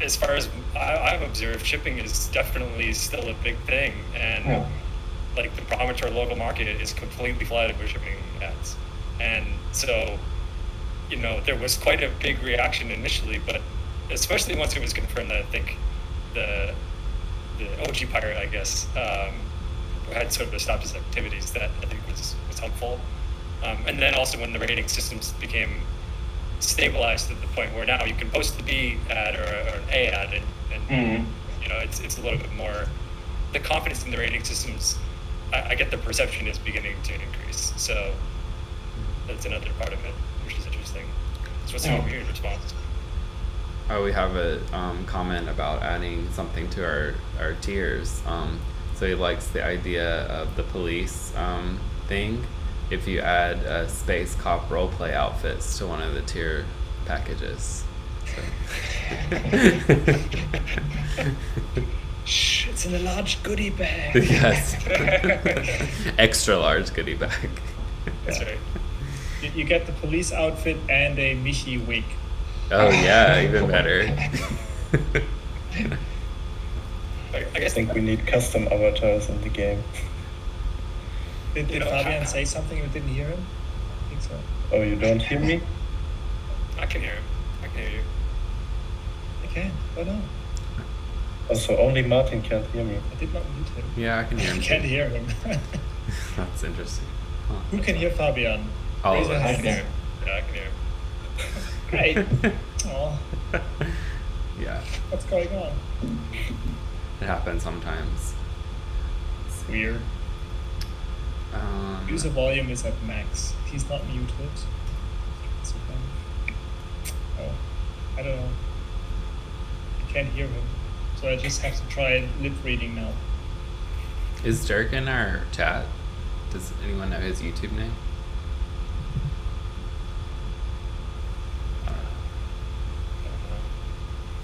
as far as I've observed, shipping is definitely still a big thing, and like the province or local market is completely flooded with shipping ads. And so, you know, there was quite a big reaction initially, but especially once it was confirmed that I think the OG pirate, I guess, had sort of stopped his activities, that I think was helpful. And then also when the rating systems became stabilized to the point where now you can post the B ad or an A ad, and you know, it's a little bit more, the confidence in the rating systems, I get the perception is beginning to increase. So that's another part of it, which is interesting. So what's the community response? Oh, we have a comment about adding something to our tiers. So he likes the idea of the police thing. If you add space cop roleplay outfits to one of the tier packages. Shh, it's in a large goodie bag. Yes. Extra large goodie bag. That's right. You get the police outfit and a Michi wig. Oh yeah, even better. I I guess think we need custom avatars in the game. Did You know, Fabian say something you didn't hear him? I think so. Oh, you don't hear me? I can hear him. I can hear you. I can. Oh no. Also, only Martin can't hear me. I did not mute him. Yeah, I can hear I him. can't hear him. That's interesting. Huh. Who can hear Fabian? All Raise of your us. I hand. can hear him. Yeah, I can hear him. Right. Oh, Yeah, what's going on? it happens sometimes. It's weird. User volume is at max. He's not muted. It's okay. Oh, I don't know. I can't hear him, so I just have to try lip reading now. Is Dirk in our chat? Does anyone know his YouTube name?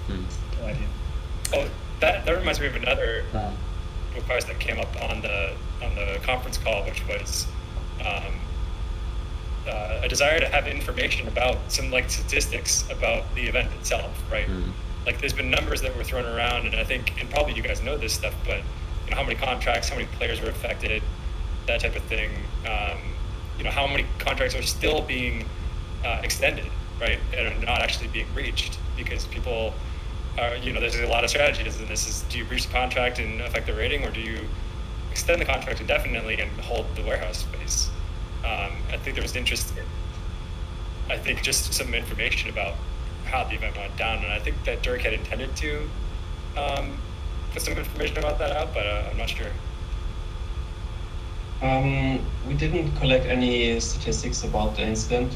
No idea. Oh, that reminds me of another request that came up on the conference call, which was a desire to have information about some like statistics about the event itself, right? Like there's been numbers that were thrown around, and I think, and probably you guys know this stuff, but you know, how many contracts, how many players were affected, that type of thing. You know, how many contracts are still being extended, right, and are not actually being breached because people are, you know, there's a lot of strategies, and this is, do you breach the contract and affect the rating, or do you extend the contract indefinitely and hold the warehouse space? I think there was interest in, I think, just some information about how the event went down, and I think that Dirk had intended to put some information about that out, but I'm not sure. We didn't collect any statistics about the incident,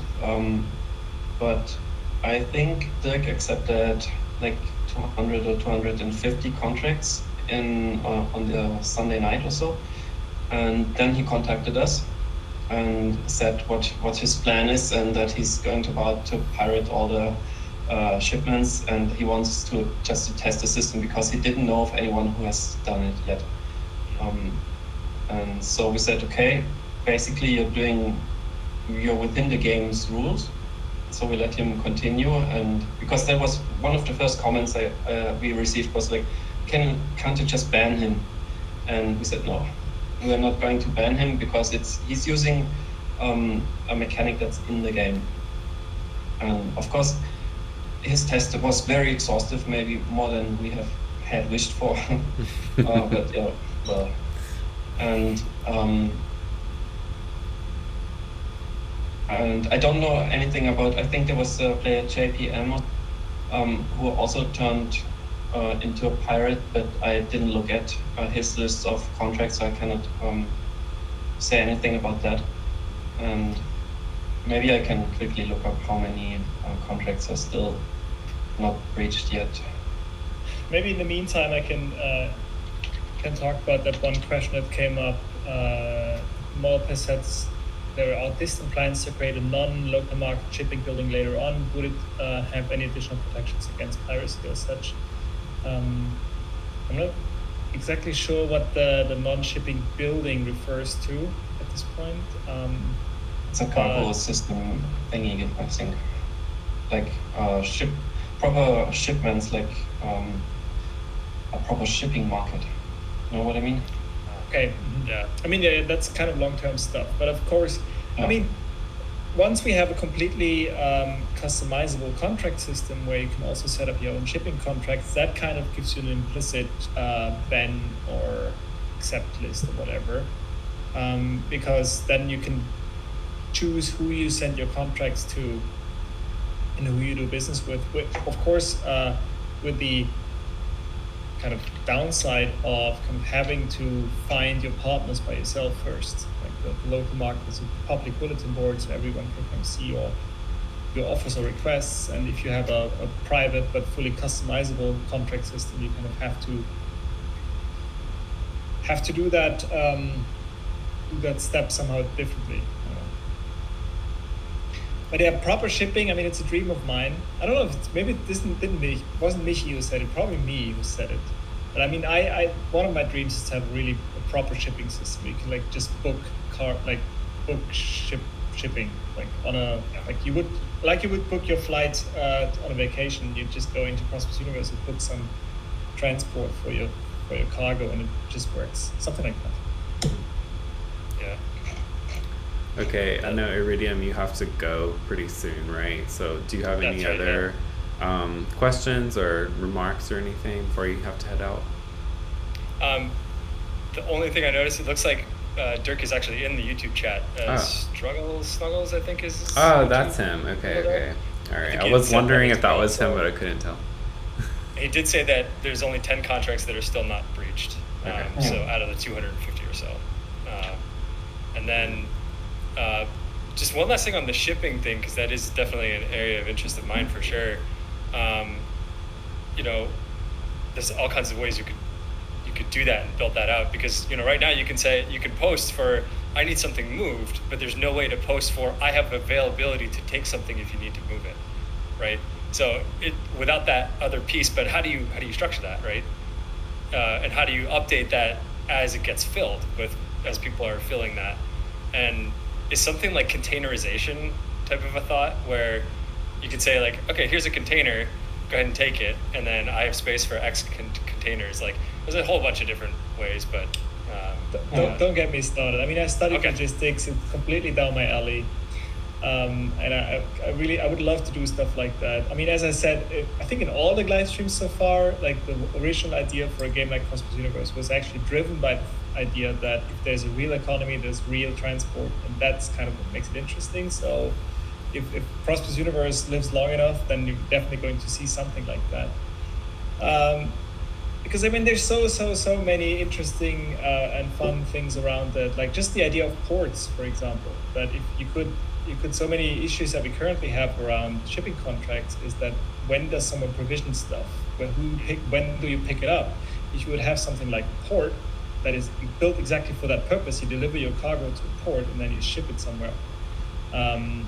but I think Dirk accepted like 200 or 250 contracts on the Sunday night or so, and then he contacted us and said what his plan is, and that he's going to pirate all the shipments, and he wants to test the system because he didn't know of anyone who has done it yet. And so we said, okay, basically you're within the game's rules. So we let him continue, and because that was one of the first comments we received was like, can't you just ban him? And we said, no, we're not going to ban him because he's using a mechanic that's in the game. And of course, his test was very exhaustive, maybe more than we have had wished for. But yeah, well, and I don't know anything about. I think there was a player JPM who also turned into a pirate, but I didn't look at his list of contracts, so I cannot say anything about that. And maybe I can quickly look up how many contracts are still not breached yet. Maybe in the meantime, I can talk about that one question that came up. Morphe says there are distant plans to create a non-local market shipping building later on. Would it have any additional protections against piracy or such? I'm not exactly sure what the non-shipping building refers to at this point. It's a cargo system thingy, I think. Like proper shipments, like a proper shipping market. You know what I mean? Okay. Yeah. I mean, yeah, that's kind of long-term stuff. But of course, I mean, once we have a completely customizable contract system where you can also set up your own shipping contracts, that kind of gives you an implicit ban or accept list or whatever. Because then you can choose who you send your contracts to and who you do business with. Of course, with the kind of downside of kind of having to find your partners by yourself first. Like the local market is a public bulletin board, so everyone can come see your offers or requests. And if you have a private but fully customizable contract system, you kind of have to do that step somehow differently. But yeah, proper shipping, I mean, it's a dream of mine. I don't know if it wasn't Michi who said it, probably me who said it. But I mean, I one of my dreams is to have really a proper shipping system. You can like just book shipping, like on a, like you would book your flight on a vacation. You just go into Prosperous Universe and book some transport for your cargo, and it just works. Something like that. Yeah. Okay, I know Iridium, you have to go pretty soon, right? So do you have any other questions or remarks or anything before you have to head out? The only thing I noticed, it looks like Dirk is actually in the YouTube chat. Snuggles, I think is his Oh, YouTube that's him. Okay. All right. think I he was said wondering that if that as was well, him, so- but I couldn't tell. He did say that there's only 10 contracts that are still not breached. Okay. So out of the 250 or so. And then just one last thing on the shipping thing, because that is definitely an area of interest of mine for sure. You know, there's all kinds of ways you could do that and build that out, because you know right now you can post for I need something moved, but there's no way to post for I have availability to take something if you need to move it, right? So without that other piece, but how do you structure that, right? And how do you update that as it gets filled as people are filling that? And is something like containerization type of a thought where you could say like, okay, here's a container, go ahead and take it, and then I have space for X containers. Like there's a whole bunch of different ways, but Don't get me started. I mean, I studied Okay. logistics. It's completely down my alley. And I would love to do stuff like that. I mean, as I said, I think in all the live streams so far, like the original idea for a game like Prosperous Universe was actually driven by the idea that if there's a real economy, there's real transport, and that's kind of what makes it interesting. So if Prosperous Universe lives long enough, then you're definitely going to see something like that. Because I mean, there's so many interesting and fun things around that. Like just the idea of ports, for example. That if you could so many issues that we currently have around shipping contracts is that when does someone provision stuff? When do you pick it up? If you would have something like a port that is built exactly for that purpose, you deliver your cargo to a port and then you ship it somewhere. On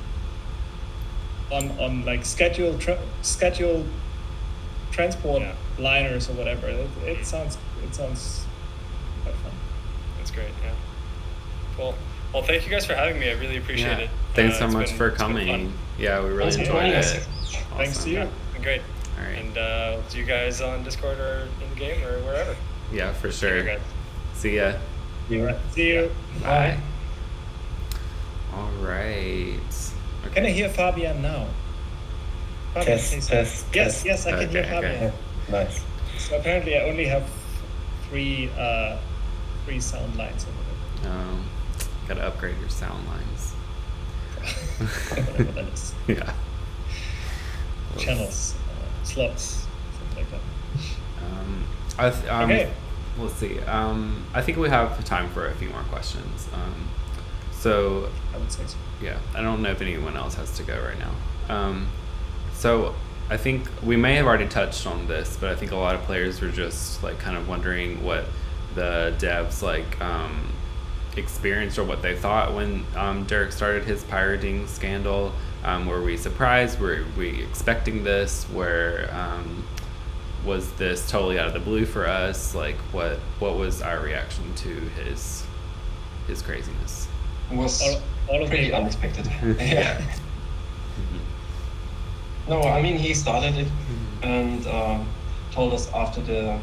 like scheduled transport liners or whatever. It sounds quite fun. that's great. Yeah. Cool. Well, thank you guys for having me. I really appreciate it. Thanks so It's much been- for it's been fun. coming. Yeah, we really Thanks for enjoyed joining it. us. Thanks to you. It's been great. All right. And I'll see you guys on Discord or in the game or wherever. Yeah, for See you sure. guys. See ya. See you. Bye. All right. Can I hear Fabian now? Fabian, say something. Test. Yes, I can hear Okay, Fabian. okay. Nice. So apparently I only have three sound lines over Gotta upgrade your sound lines. there. Whatever that is. Yeah. Channels, slots, something like that. Okay. Let's see. I think we have time for a few more questions. So I would say so. yeah, I don't know if anyone else has to go right now. So I think we may have already touched on this, but I think a lot of players were just like kind of wondering what the devs like experienced or what they thought when Derek started his pirating scandal. Were we surprised? Were we expecting this? Was this totally out of the blue for us? Like what was our reaction to his craziness? It was All of pretty the unexpected. Yeah. No, I mean he started it and told us after the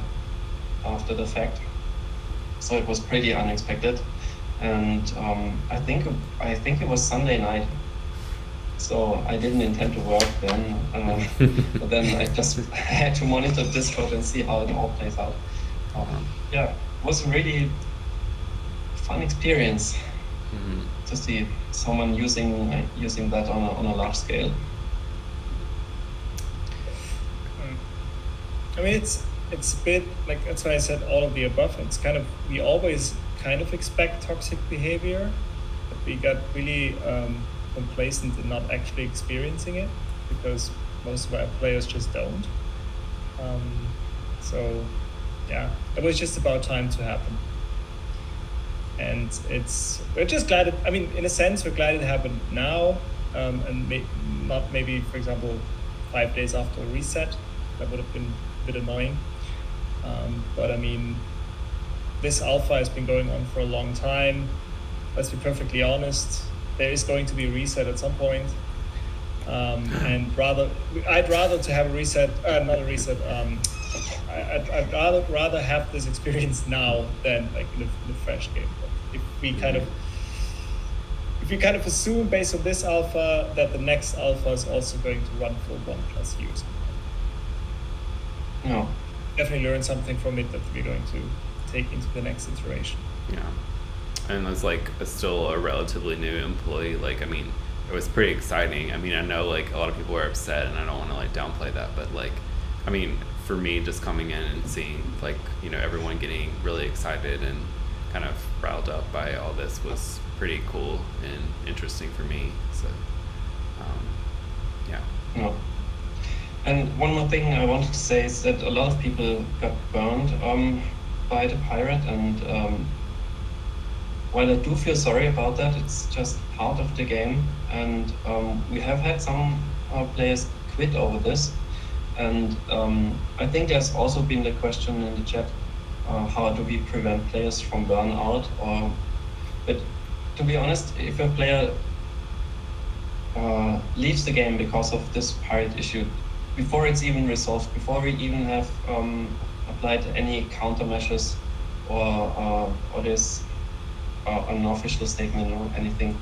fact, so it was pretty unexpected. And I think it was Sunday night, so I didn't intend to work then. But then I just had to monitor Discord and see how it all plays out. Yeah, it was a really fun experience to see someone using that on a large scale. I mean, it's a bit like that's why I said all of the above. It's kind of we always kind of expect toxic behavior, but we got really complacent in not actually experiencing it because most of our players just don't. So yeah, it was just about time to happen. And we're just glad I mean, in a sense, we're glad it happened now, and not maybe, for example, 5 days after a reset. That would have been a bit annoying. But I mean, this alpha has been going on for a long time. Let's be perfectly honest. There is going to be a reset at some point. And I'd rather to have a reset, not a reset. I'd rather have this experience now than like in a fresh game. But if we kind of assume based on this alpha that the next alpha is also going to run for 1+ years. No. Definitely learn something from it that we're going to take into the next iteration. Yeah. And as like still a relatively new employee, like I mean, it was pretty exciting. I mean, I know like a lot of people were upset, and I don't want to like downplay that, but like, I mean, for me, just coming in and seeing like, you know, everyone getting really excited and kind of riled up by all this was pretty cool and interesting for me. So, yeah. No. And one more thing I wanted to say is that a lot of people got burned by the pirate, and while I do feel sorry about that, it's just part of the game, and we have had some players quit over this, and I think there's also been the question in the chat, how do we prevent players from burnout? But to be honest, if a player leaves the game because of this pirate issue, before it's even resolved, before we even have applied any countermeasures or there's an official statement or anything,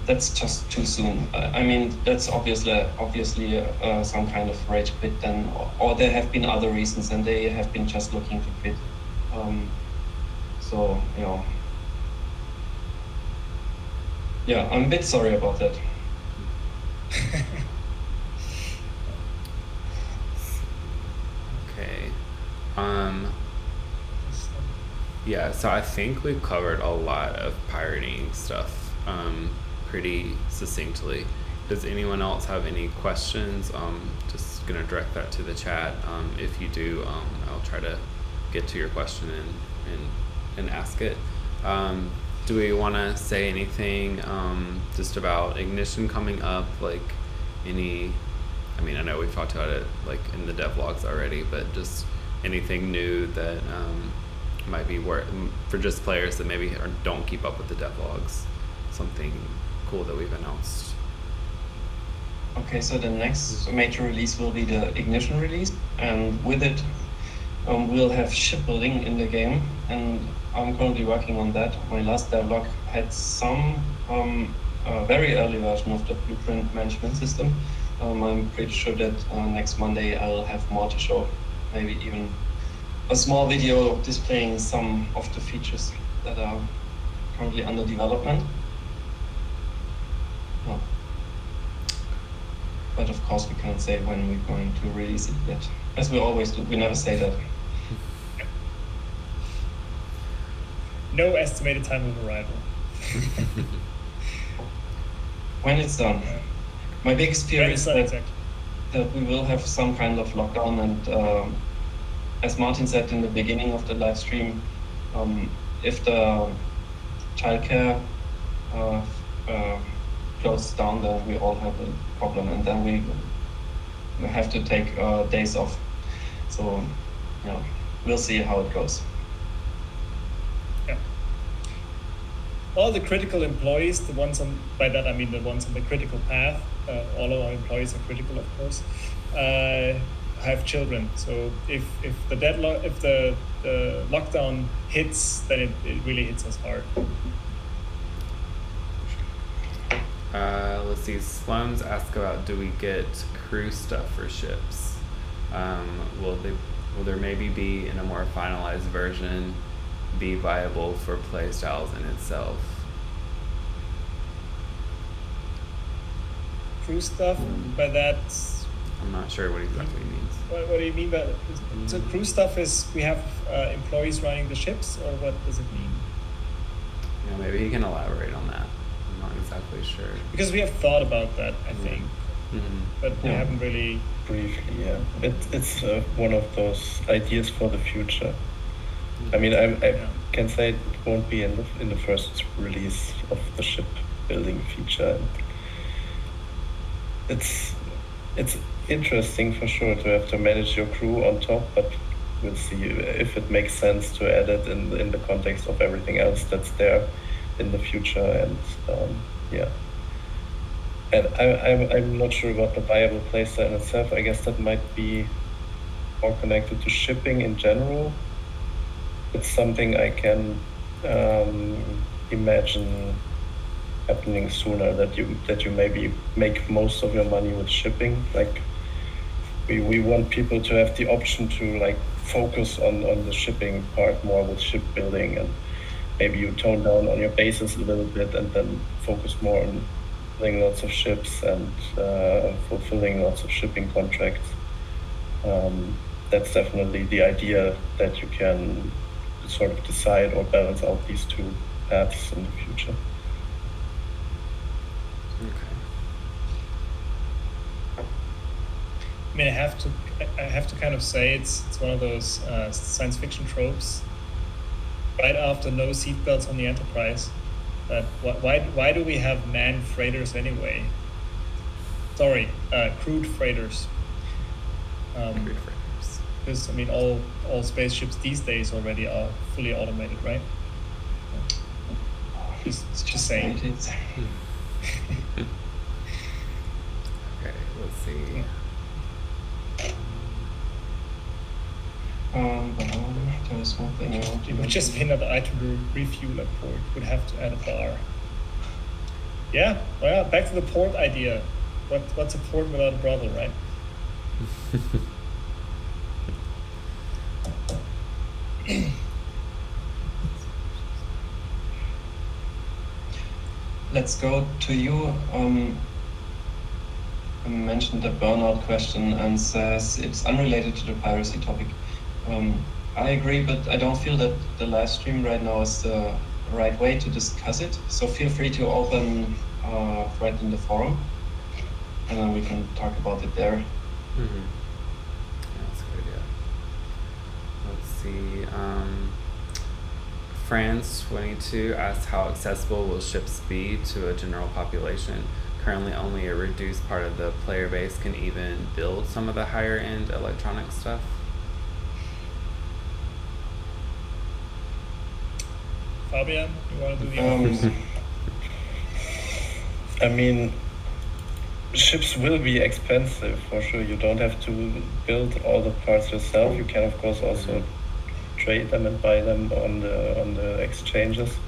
that's just too soon. I mean, that's obviously some kind of rage quit then, or there have been other reasons and they have been just looking to quit. So, you know, yeah, I'm a bit sorry about that. Okay. Yeah, so I think we've covered a lot of pirating stuff pretty succinctly. Does anyone else have any questions? Just gonna direct that to the chat. If you do, I'll try to get to your question and ask it. Do we want to say anything just about Ignition coming up? Like any, I mean, I know we've talked about it like in the devlogs already, but just anything new that might be worth for just players that maybe don't keep up with the devlogs. Something cool that we've announced. Okay, so the next major release will be the Ignition release, and with it we'll have shipbuilding in the game, and I'm currently working on that. My last devlog had some very early version of the blueprint management system. I'm pretty sure that next Monday I'll have more to show, maybe even a small video displaying some of the features that are currently under development. Oh. But of course we can't say when we're going to release it yet. As we always do, we never say that. No estimated time of arrival. When it's done. My biggest fear is that we will have some kind of lockdown, and as Martin said in the beginning of the live stream, if the childcare closes down, then we all have a problem, and then we have to take days off. So, yeah, we'll see how it goes. Yeah. All the critical employees, the ones on, by that I mean the ones on the critical path, all of our employees are critical, of course, have children. So if the lockdown hits, then it really hits us hard. Let's see. Sloan's asked about, do we get crew stuff for ships? Will there maybe be in a more finalized version be viable for play styles in itself? Crew stuff, by that, I'm not sure what exactly it means. what do you mean by that? So crew stuff is we have employees running the ships, or what does it mean? Yeah, maybe he can elaborate on that. I'm not exactly sure. Because we have thought about that, I think, but we haven't really. Briefly, yeah. It's one of those ideas for the future. I mean, I can say it won't be in the first release of the ship building feature. It's interesting for sure to have to manage your crew on top, but we'll see if it makes sense to add it in the context of everything else that's there in the future. And yeah. And I'm not sure about the viable playstyle in itself. I guess that might be more connected to shipping in general. It's something I can imagine happening sooner, that you maybe make most of your money with shipping. Like we want people to have the option to like focus on the shipping part more with shipbuilding, and maybe you tone down on your bases a little bit and then focus more on building lots of ships and fulfilling lots of shipping contracts. That's definitely the idea, that you can sort of decide or balance out these two paths in the future. Okay. I mean, I have to kind of say it's one of those science fiction tropes. Right after no seatbelts on the Enterprise, why do we have manned freighters anyway? Sorry, crewed freighters. Crewed freighters. Because I mean, all spaceships these days already are fully automated, right? Just saying. Okay, let's see. There's one thing I want to It would just be another item to refuel a port. Would have to add a bar. Yeah, well, back to the port idea. What's a port without a brother, right? Let's go to you. You mentioned the burnout question and says it's unrelated to the piracy topic. I agree, but I don't feel that the live stream right now is the right way to discuss it. So feel free to open thread in the forum, and then we can talk about it there. Mm-hmm. Yeah, that's a good idea. Let's see. France22 asked how accessible will ships be to a general population. Currently, only a reduced part of the player base can even build some of the higher end electronic stuff. Fabian, you want to do the honors? I mean, ships will be expensive for sure. You don't have to build all the parts yourself. You can, of course, also trade them and buy them on the exchanges.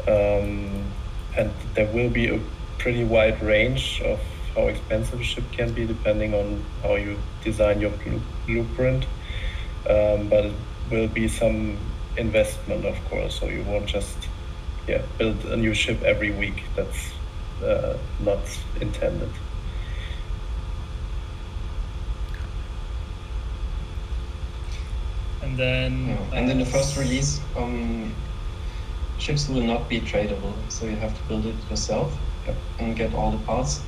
And there will be a pretty wide range of how expensive a ship can be, depending on how you design your blueprint. But it will be some investment, of course, so you won't just build a new ship every week. That's not intended. And then and in the first release, ships will not be tradable, so you have to build it yourself and get all the parts.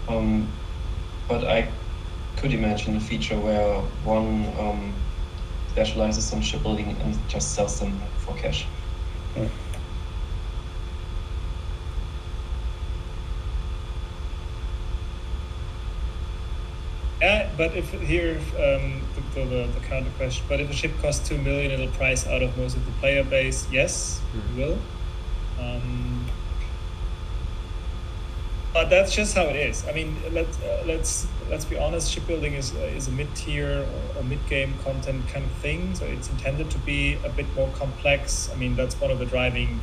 But I could imagine a feature where one specializes on shipbuilding and just sells them for cash. Yeah, but if here the counter question, but if a ship costs 2 million, it'll price out of most of the player base. Yes, it will. But that's just how it is. I mean, let's be honest. Shipbuilding is a mid-tier or mid-game content kind of thing. So it's intended to be a bit more complex. I mean, that's one of the driving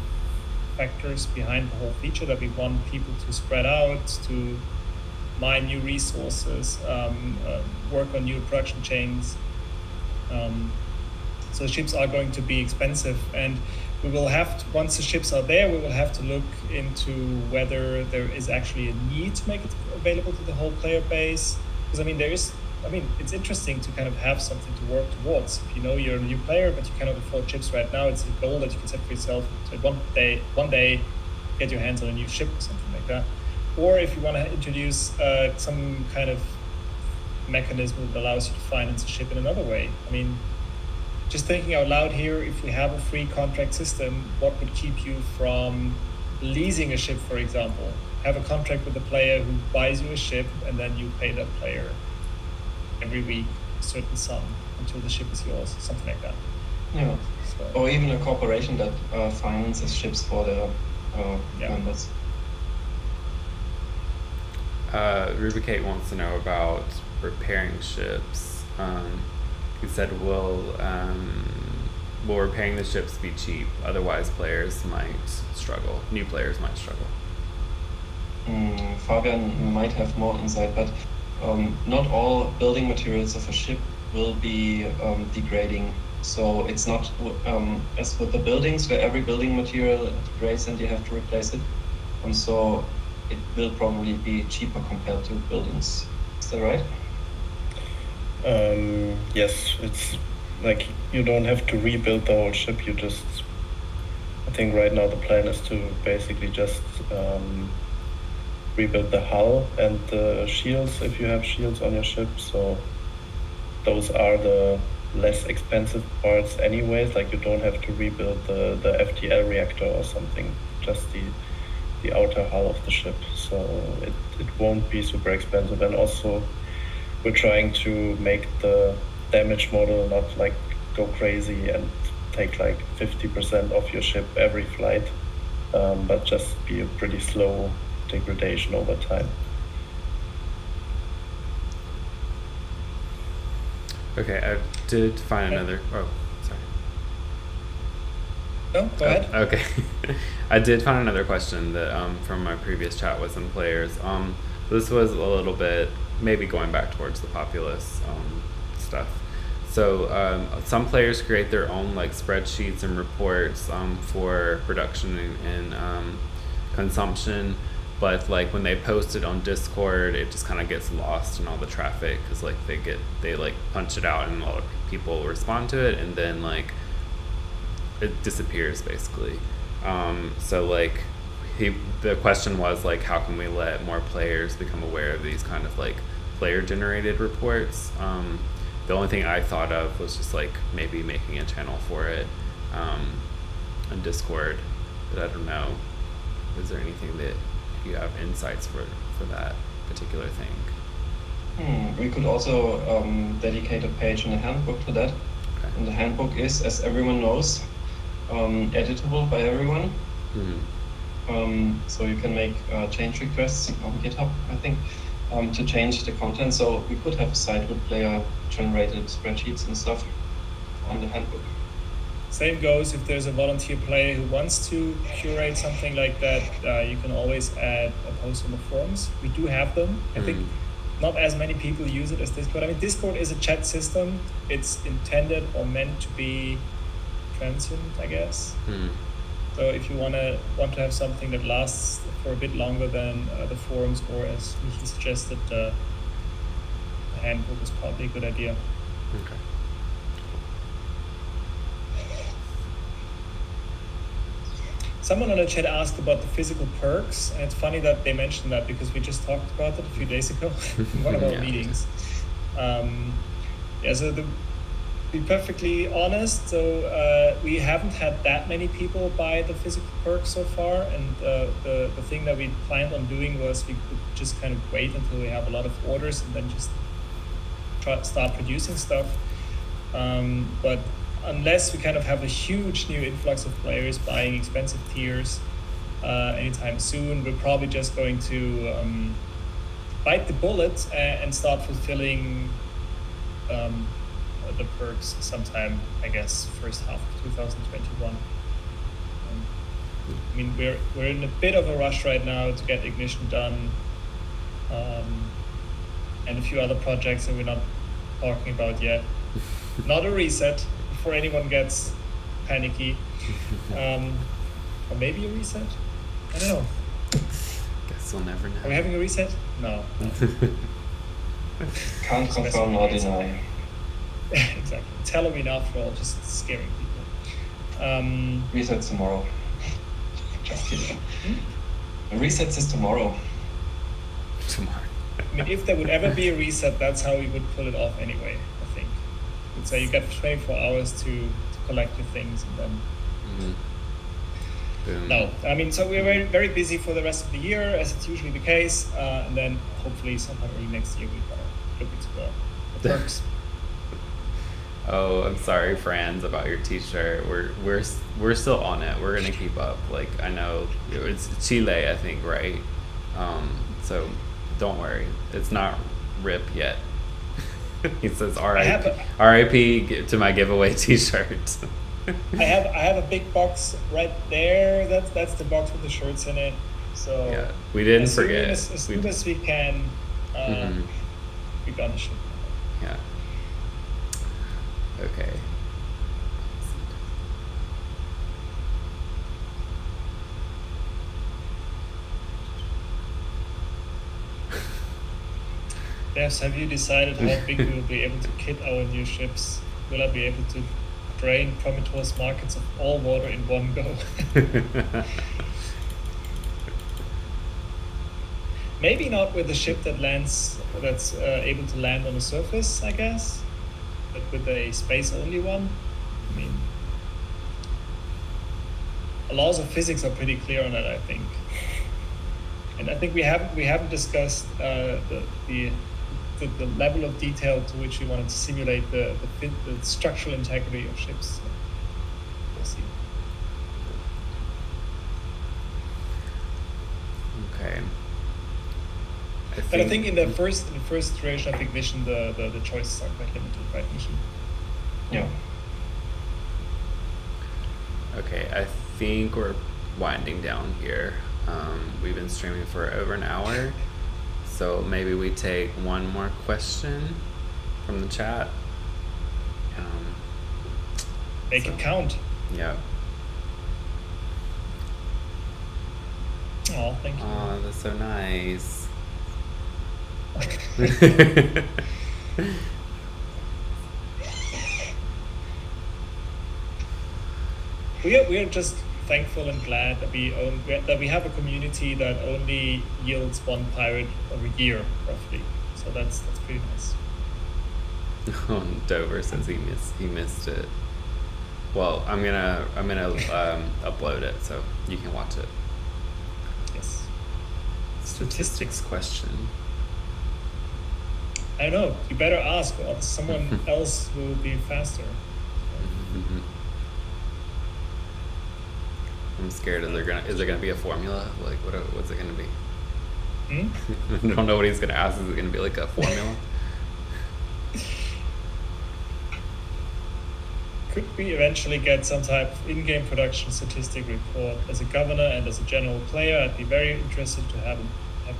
factors behind the whole feature, that we want people to spread out, to mine new resources, work on new production chains. So ships are going to be expensive, and we will have to, once the ships are there, we will have to look into whether there is actually a need to make it available to the whole player base. Because I mean, it's interesting to kind of have something to work towards. If you know you're a new player, but you cannot afford ships right now, it's a goal that you can set for yourself. So one day, get your hands on a new ship or something like that. Or if you want to introduce some kind of mechanism that allows you to finance a ship in another way. I mean, just thinking out loud here, if we have a free contract system, what would keep you from leasing a ship, for example? Have a contract with the player who buys you a ship, and then you pay that player every week a certain sum until the ship is yours, something like that. Yeah. So, or even a corporation that finances ships for their members. Rubicate wants to know about repairing ships. He said, will repairing the ships be cheap? Otherwise, players might struggle. New players might struggle. Fabian might have more insight, but not all building materials of a ship will be degrading So it's not as with the buildings where every building material degrades and you have to replace it. So it will probably be cheaper compared to buildings. Is that right? Yes, it's like you don't have to rebuild the whole ship. I think right now the plan is to basically just rebuild the hull and the shields if you have shields on your ship. So those are the less expensive parts anyways. Like you don't have to rebuild the FTL reactor or something, just the outer hull of the ship. So it won't be super expensive. And also we're trying to make the damage model not like go crazy and take like 50% of your ship every flight, but just be a pretty slow degradation over time. Okay, I did find another. Oh, sorry. No, go ahead. Okay, I did find another question that from my previous chat with some players. This was a little bit maybe going back towards the populace stuff. So some players create their own like spreadsheets and reports for production and consumption, but like when they post it on Discord, it just kind of gets lost in all the traffic because like they like punch it out and a lot of people respond to it and then like it disappears basically. So like the question was like, how can we let more players become aware of these kind of like player generated reports? The only thing I thought of was just like maybe making a channel for it on Discord, but I don't know. Is there anything that you have insights for that particular thing? We could also dedicate a page in the handbook to that. Okay. And the handbook is, as everyone knows, editable by everyone. So you can make change requests on GitHub, I think, to change the content. So we could have a site with player-generated spreadsheets and stuff on the handbook. Same goes if there's a volunteer player who wants to curate something like that. You can always add a post on the forums. We do have them. I think not as many people use it as Discord. I mean, Discord is a chat system. It's intended or meant to be transient, I guess. So if you want to have something that lasts for a bit longer than the forums, or as Michi suggested, the handbook is probably a good idea. Okay. Someone on the chat asked about the physical perks, and it's funny that they mentioned that because we just talked about it a few days ago in one of our meetings. So to be perfectly honest, we haven't had that many people buy the physical perks so far, and the thing that we planned on doing was we could just kind of wait until we have a lot of orders and then just start producing stuff. But unless we kind of have a huge new influx of players buying expensive tiers anytime soon, we're probably just going to bite the bullet and start fulfilling the perks sometime, I guess, first half of 2021. I mean, we're in a bit of a rush right now to get Ignition done, and a few other projects that we're not talking about yet. Not a reset before anyone gets panicky, or maybe a reset. I don't know. Guess we'll never know. Are we having a reset? No. Can't confirm nor deny. Exactly. It's Halloween after all, just scaring people. Reset tomorrow. Just kidding. The reset is tomorrow. Tomorrow. I mean, if there would ever be a reset, that's how we would pull it off anyway, I think. So you got 24 hours to collect your things and then... No, I mean, so we're very, very busy for the rest of the year, as it's usually the case, and then hopefully sometime early next year we are looking to the perks. Oh, I'm sorry, friends, about your T-shirt. We're still on it. We're gonna keep up. Like, I know it's Chile, I think, right? So don't worry. It's not RIP yet. He says RIP to my giveaway T-shirt. I have a big box right there. That's the box with the shirts in it. So yeah, we didn't forget. As soon as we can, we're gonna ship. Yeah. Okay. Devs, have you decided how big we will be able to kit our new ships? Will I be able to drain Prometheus markets of all water in one go? Maybe not with a ship that's able to land on the surface, I guess, but with a space-only one. I mean, the laws of physics are pretty clear on that, I think. And I think we haven't discussed the level of detail to which we wanted to simulate the structural integrity of ships. So we'll see. Okay. But I think in the first iteration of Ignition, the choices are quite limited, right, Ignition? Yeah. Okay, I think we're winding down here. We've been streaming for over an hour, so maybe we take one more question from the chat. Make it count. Yeah. Oh, thank you. Oh, that's so nice. We are just thankful and glad that we have a community that only yields one pirate every year, roughly. So that's pretty nice. Dover says he missed it. Well, I'm gonna upload it so you can watch it. Yes. Statistics question. I don't know. You better ask, or someone else will be faster. Mm-hmm. I'm scared. Is there gonna be a formula? Like what's it gonna be? I don't know what he's gonna ask. Is it gonna be like a formula? Could we eventually get some type of in-game production statistic report? As a governor and as a general player, I'd be very interested to have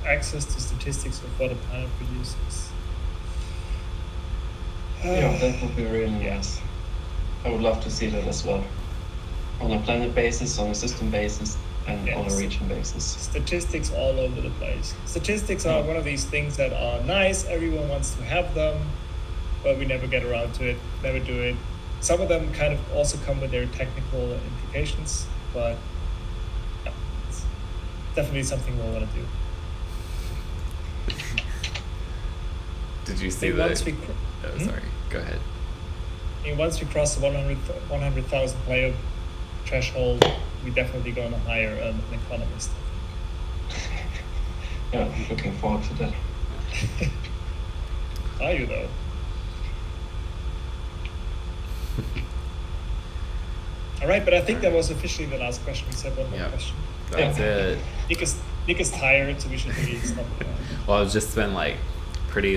access to statistics of what a planet produces. Yeah, that would be really nice. I would love to see that as well. On a planet basis, on a system basis, and on a region basis. Statistics all over the place. Statistics are one of these things that are nice, everyone wants to have them, but we never get around to it, never do it. Some of them kind of also come with their technical implications, but yeah, it's definitely something we'll want to do. Did you see that? Sorry, go ahead. I mean, once we cross the 100,000 player threshold, we're definitely going to hire an economist. Yeah, I'm looking forward to that. Are you, though? All right, but I think that was officially the last question. We said one more question. That's it. Nick is tired, so we should really stop. Well, I've just been pretty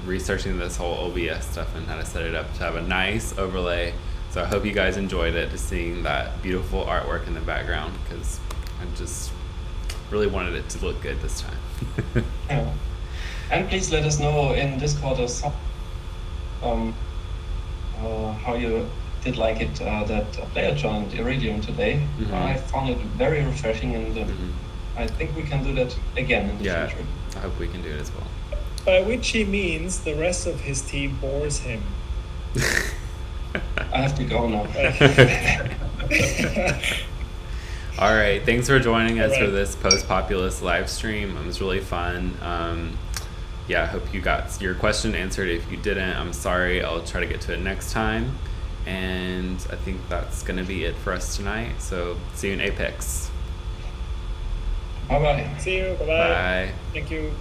researching this whole OBS stuff and how to set it up to have a nice overlay. So I hope you guys enjoyed it, just seeing that beautiful artwork in the background, because I just really wanted it to look good this time. Yeah. And please let us know in Discord or some, how you did like it that a player joined Iridium today. Mm-hmm. I found it very refreshing, and I think we can do that again in the future. I hope we can do it as well. By which he means the rest of his team bores him. I have to go now. All right, thanks for joining us for this Post-Populous live stream. It was really fun. I hope you got your question answered. If you didn't, I'm sorry. I'll try to get to it next time. And I think that's going to be it for us tonight. So see you in Apex. Bye-bye. See you. Bye-bye. Bye. Thank you.